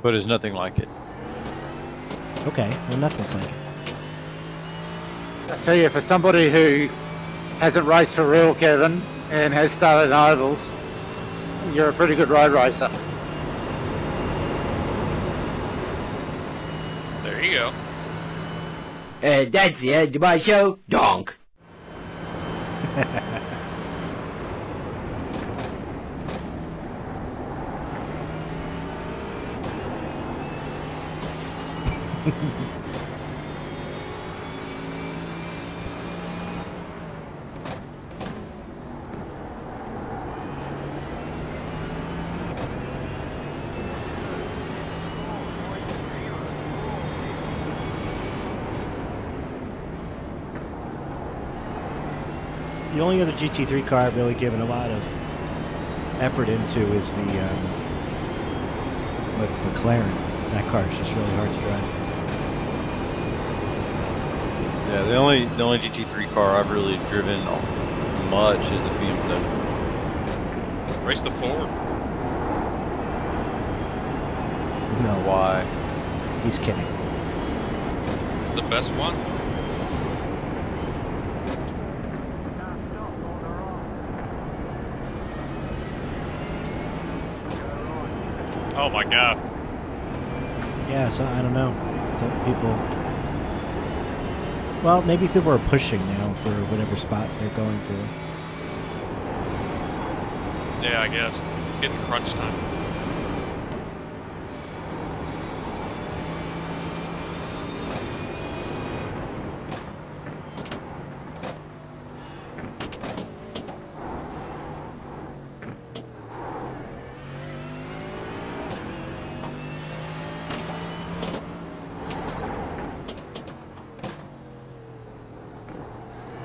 But it's nothing like it. Okay, well, nothing's like it. I tell you, for somebody who hasn't raced for real, Kevin, and has started in ovals, you're a pretty good road racer. There you go. That's the end of my show. Donk. The only other GT3 car I've really given a lot of effort into is the McLaren. That car is just really hard to drive. Yeah, the only GT3 car I've really driven much is the BMW. Race the Ford. No, Why? he's kidding. It's the best one. Oh my god. Yeah, so I don't know. So people, well, maybe people are pushing now for whatever spot they're going for. Yeah, I guess. It's getting crunch time.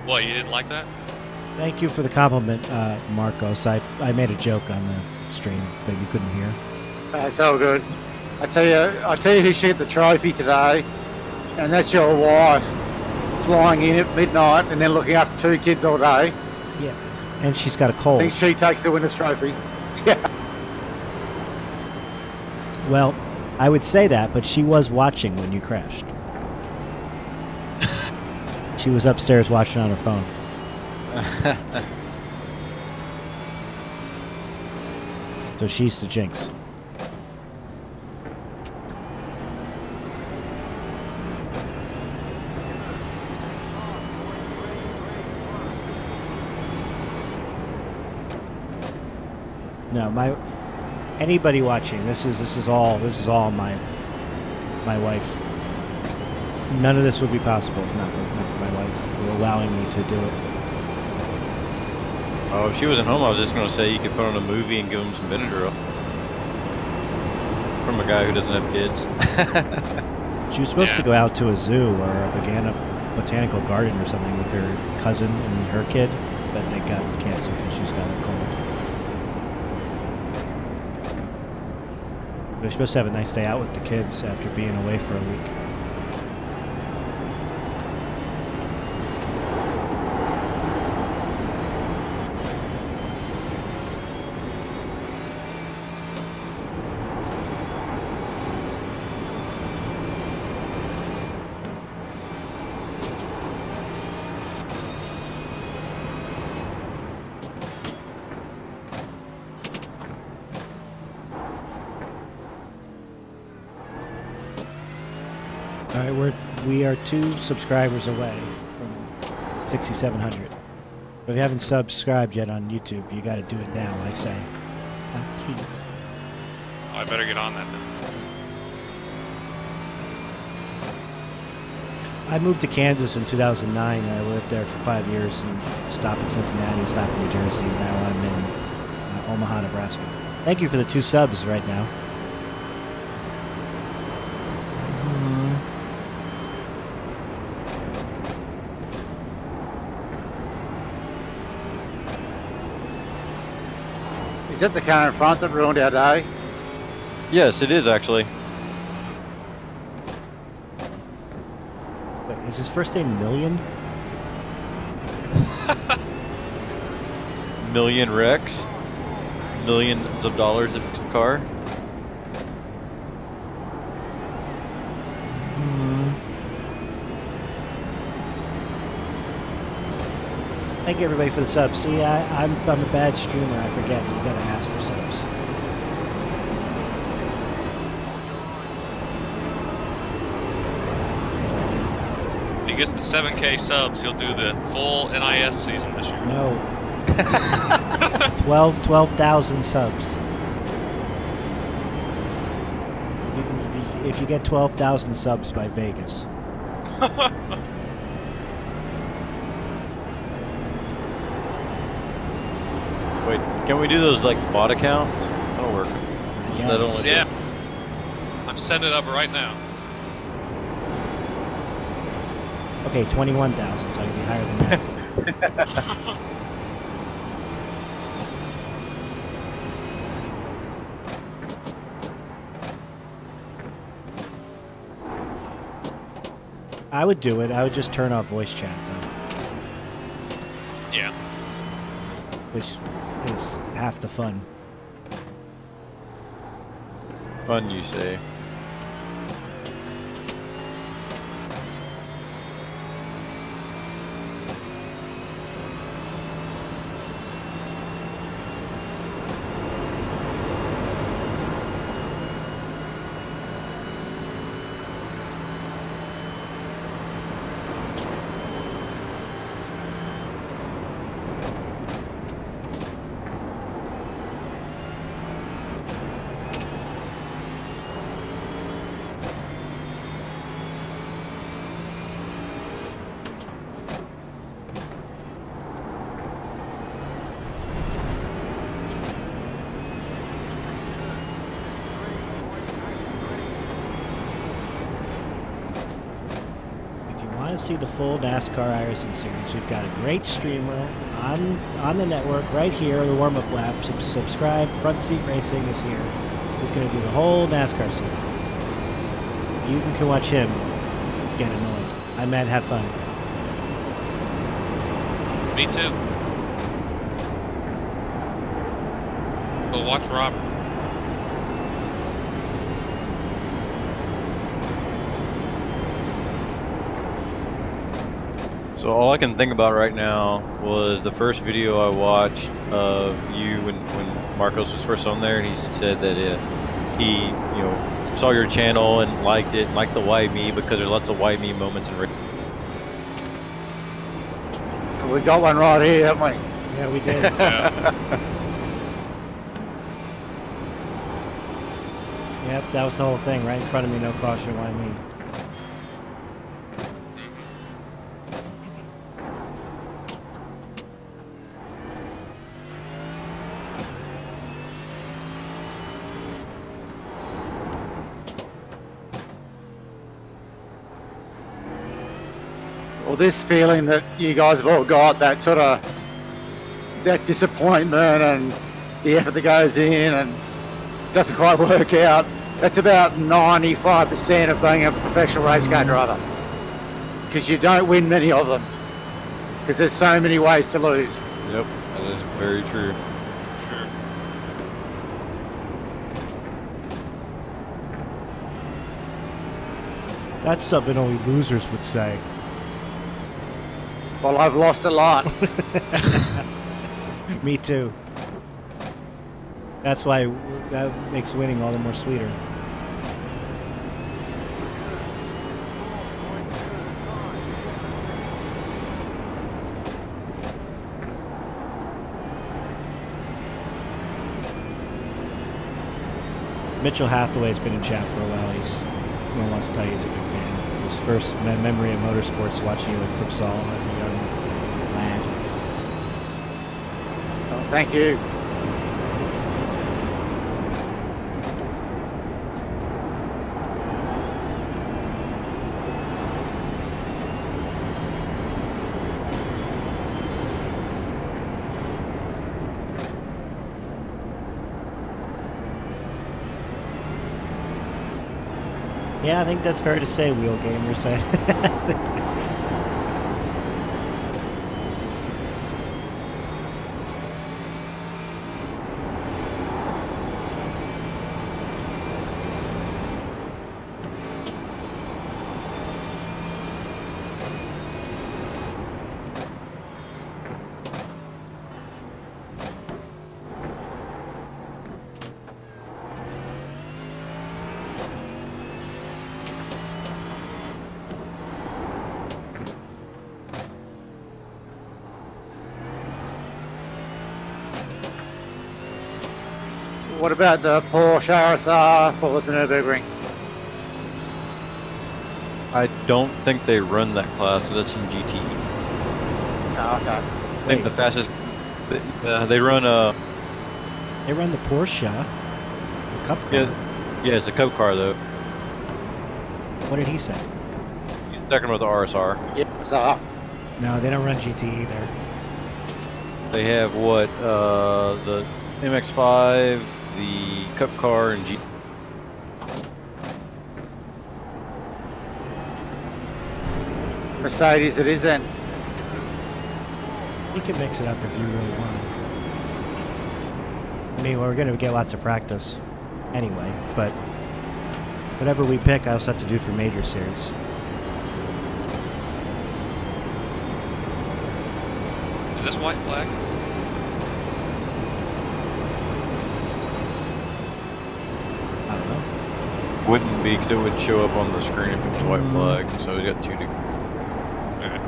What, you didn't like that? Thank you for the compliment, Marcos. I made a joke on the stream that you couldn't hear. That's all good. I tell you who should get the trophy today, and that's your wife, flying in at midnight and then looking after 2 kids all day. Yeah, and she's got a I cold. think she takes the winner's trophy. Yeah. Well, I would say that, but she was watching when you crashed. She was upstairs watching on her phone. So she's the jinx. No, anybody watching, this is all my wife. None of this would be possible if not for my wife allowing me to do it. Oh, if she wasn't home, I was just going to say you could put on a movie and give them some Benadryl. From a guy who doesn't have kids. She was supposed to go out to a zoo or a botanical garden or something with her cousin and her kid, but they got canceled because she's got a cold. They're supposed to have a nice day out with the kids after being away for a week. We are 2 subscribers away from 6,700. If you haven't subscribed yet on YouTube, you got to do it now, I say. Please. Oh, I better get on that then. I moved to Kansas in 2009. I lived there for 5 years and stopped in Cincinnati, stopped in New Jersey, and now I'm in Omaha, Nebraska. Thank you for the 2 subs right now. Is that the car in front that ruined our day? Yes, it is actually. Wait, is his first name Million? Million wrecks. Millions of dollars to fix the car. Thank you everybody for the subs. See, I'm a bad streamer. I forget. You gotta ask for subs. If he gets to 7K subs, he'll do the full NIS season this year. No. 12,000 subs. If you get 12,000 subs by Vegas. Wait, can we do those like bot accounts? That'll work. Yeah. I'm setting it up right now. Okay, 21,000, so I can be higher than that. I would do it. I would just turn off voice chat, though. Yeah. Which is half the fun. Fun, you say. to see the full NASCAR iRacing series, we've got a great streamer on the network right here, the Warmup Lap. Subscribe. Front Seat Racing is here. He's going to do the whole NASCAR season. You can watch him get annoyed. I might have fun. Me too. But watch Robert. So all I can think about right now was the first video I watched of you when Marcos was first on there, and he said that he saw your channel and liked it, and liked the Why Me, because there's lots of Why Me moments in racing. We got one right here, haven't we? Yeah, we did. Yeah. Yep, that was the whole thing. Right in front of me, no caution, why me? Well, this feeling that you guys have all got, that sort of that disappointment and the effort that goes in and doesn't quite work out, that's about 95% of being a professional race car driver, because you don't win many of them because there's so many ways to lose. Yep, that is very true. Sure. That's something only losers would say. Well, I've lost a lot. Me too. That's why that makes winning all the more sweeter. Mitchell Hathaway's been in chat for a while. He wants to tell you he's a big fan. His first memory of motorsports watching you at Clipsal as a young lad. Oh, thank you. Yeah, I think that's fair to say, Wheel Gamers. What about the Porsche RSR for the Nürburgring? I don't think they run that class, because that's in GT. Oh, okay. I think the fastest they run They run the Porsche, the Cup car. Yeah, it's a Cup car though. What did he say? He's talking about the RSR. Yeah, so No, they don't run GT either. They have what the MX-5, the Cup car, and GT. Mercedes it is then. You can mix it up if you really want. I mean, we're going to get lots of practice anyway, but whatever we pick, I also have to do for major series. Is this white flag? I don't know. Wouldn't be, because it would show up on the screen if it was white flag. So we got two to. Okay.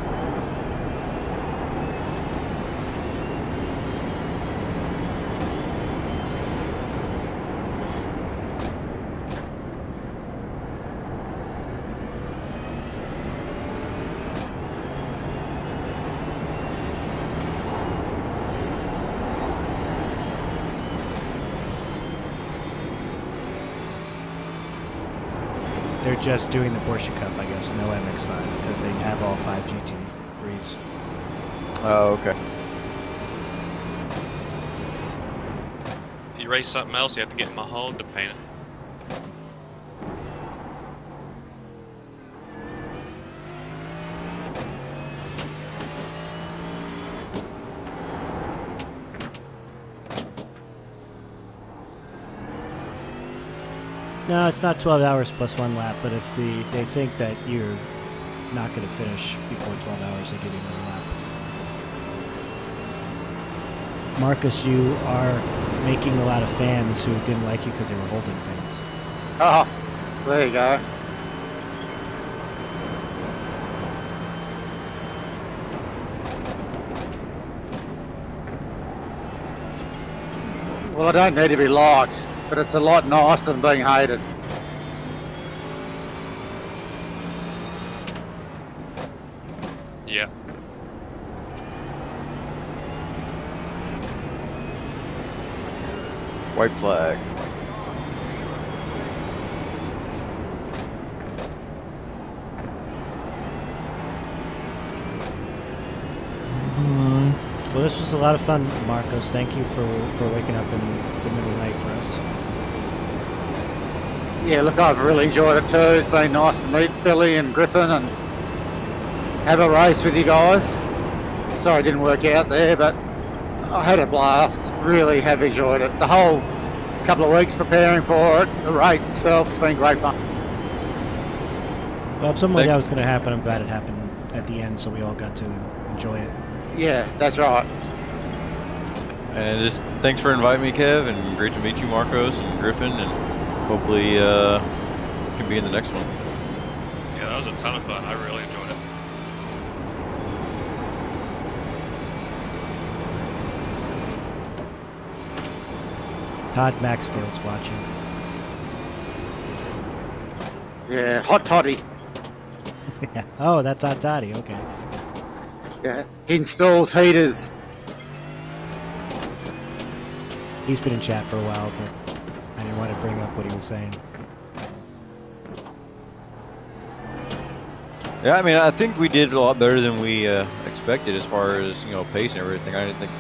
They're just doing the Porsche Cup, I guess, no MX-5, because they have all 5 GT3s. Oh, okay. If you race something else, you have to get Mahone to paint it. No, it's not 12 hours plus 1 lap, but if they think that you're not going to finish before 12 hours, they give you another lap. Marcus, you are making a lot of fans who didn't like you because they were Holden fans. Oh, there you go. Well, I don't need to be liked, but it's a lot nicer than being hated. Yeah. White flag. Well, this was a lot of fun, Marcos. Thank you for waking up in the middle of the night for us. Yeah, look, I've really enjoyed it too. It's been nice to meet Billy and Griffin and have a race with you guys. Sorry it didn't work out there, but I had a blast. Really have enjoyed it. The whole couple of weeks preparing for it, the race itself, it's been great fun. Well, if something like that was going to happen, I'm glad it happened at the end, so we all got to enjoy it. Yeah, that's right. And just thanks for inviting me, Kev, and great to meet you, Marcos and Griffin, and hopefully can be in the next one. Yeah, that was a ton of fun. I really enjoyed it. Todd Maxfield's watching. Yeah, hot toddy. Yeah. Oh, that's Hot Toddy. Okay. Yeah, he installs heaters. He's been in chat for a while, but I didn't want to bring up what he was saying. Yeah, I mean, I think we did a lot better than we expected as far as, you know, pace and everything. I didn't think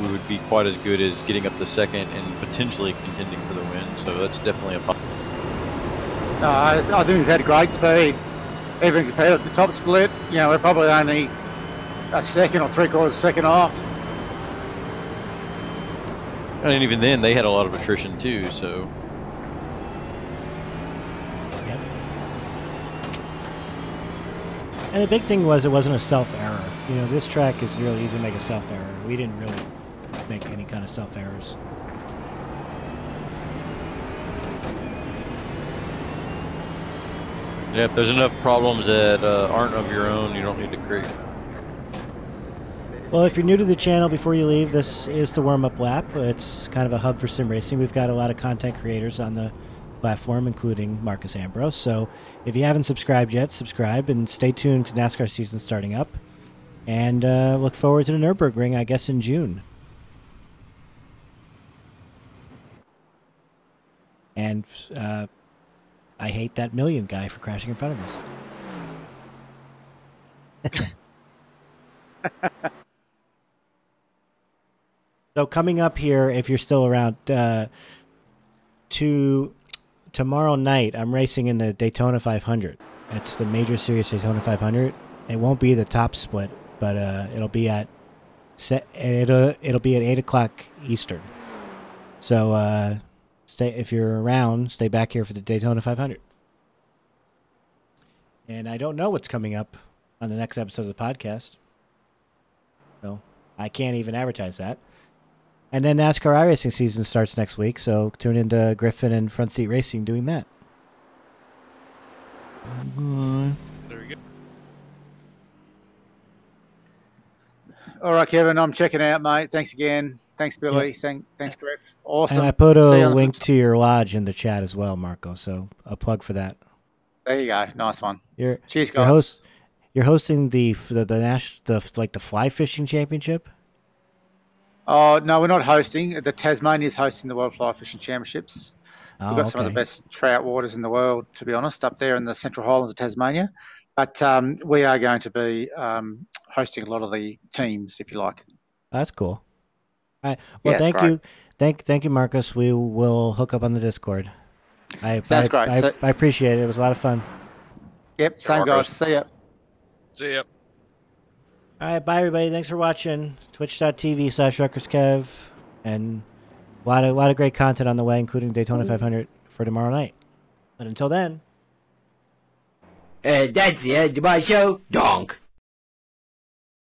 we would be quite as good as getting up the second and potentially contending for the win. So that's definitely a positive. No, I think we've had great speed. Even compared to the top split, you know, we're probably only a second or 3/4 second off. And even then, they had a lot of attrition too, so. Yep. And the big thing was it wasn't a self-error. You know, this track is really easy to make a self-error. We didn't really make any kind of self-errors. Yeah, if there's enough problems that aren't of your own, you don't need to create. Well, if you're new to the channel, before you leave, this is the Warmup Lap. It's kind of a hub for sim racing. We've got a lot of content creators on the platform, including Marcos Ambrose. So if you haven't subscribed yet, subscribe and stay tuned because NASCAR season's starting up. And look forward to the Nürburgring, I guess, in June. And I hate that Million guy for crashing in front of us. So coming up here, if you're still around, tomorrow night, I'm racing in the Daytona 500. It's the Major Series Daytona 500. It won't be the top split, but it'll be at 8 o'clock Eastern. So if you're around, stay back here for the Daytona 500. And I don't know what's coming up on the next episode of the podcast, so I can't even advertise that. And then NASCAR iRacing season starts next week, so tune into Griffin and Front Seat Racing doing that. There we go. All right, Kevin, I'm checking out, mate. Thanks again. Thanks, Billy. Yep. Thanks, Griff. Awesome. And I put See you a on the link flip to your lodge in the chat as well, Marco, so a plug for that. There you go. Nice one. Cheers, you're guys. You're hosting the fly fishing championship. Oh no, we're not hosting. The Tasmania is hosting the World Fly Fishing Championships. Oh, We've got some of the okay. best trout waters in the world, to be honest, up there in the Central Highlands of Tasmania. But we are going to be hosting a lot of the teams, if you like. That's cool. All right. Well, Yeah, thank great. you. Thank you, Marcus. We will hook up on the Discord. Sounds great. I appreciate it. It was a lot of fun. Yep, same guys. See ya. See ya. All right, bye everybody. Thanks for watching. Twitch.tv/RutgersKev, and a lot of great content on the way, including Daytona 500 for tomorrow night. But until then. That's the end of my show. Donk.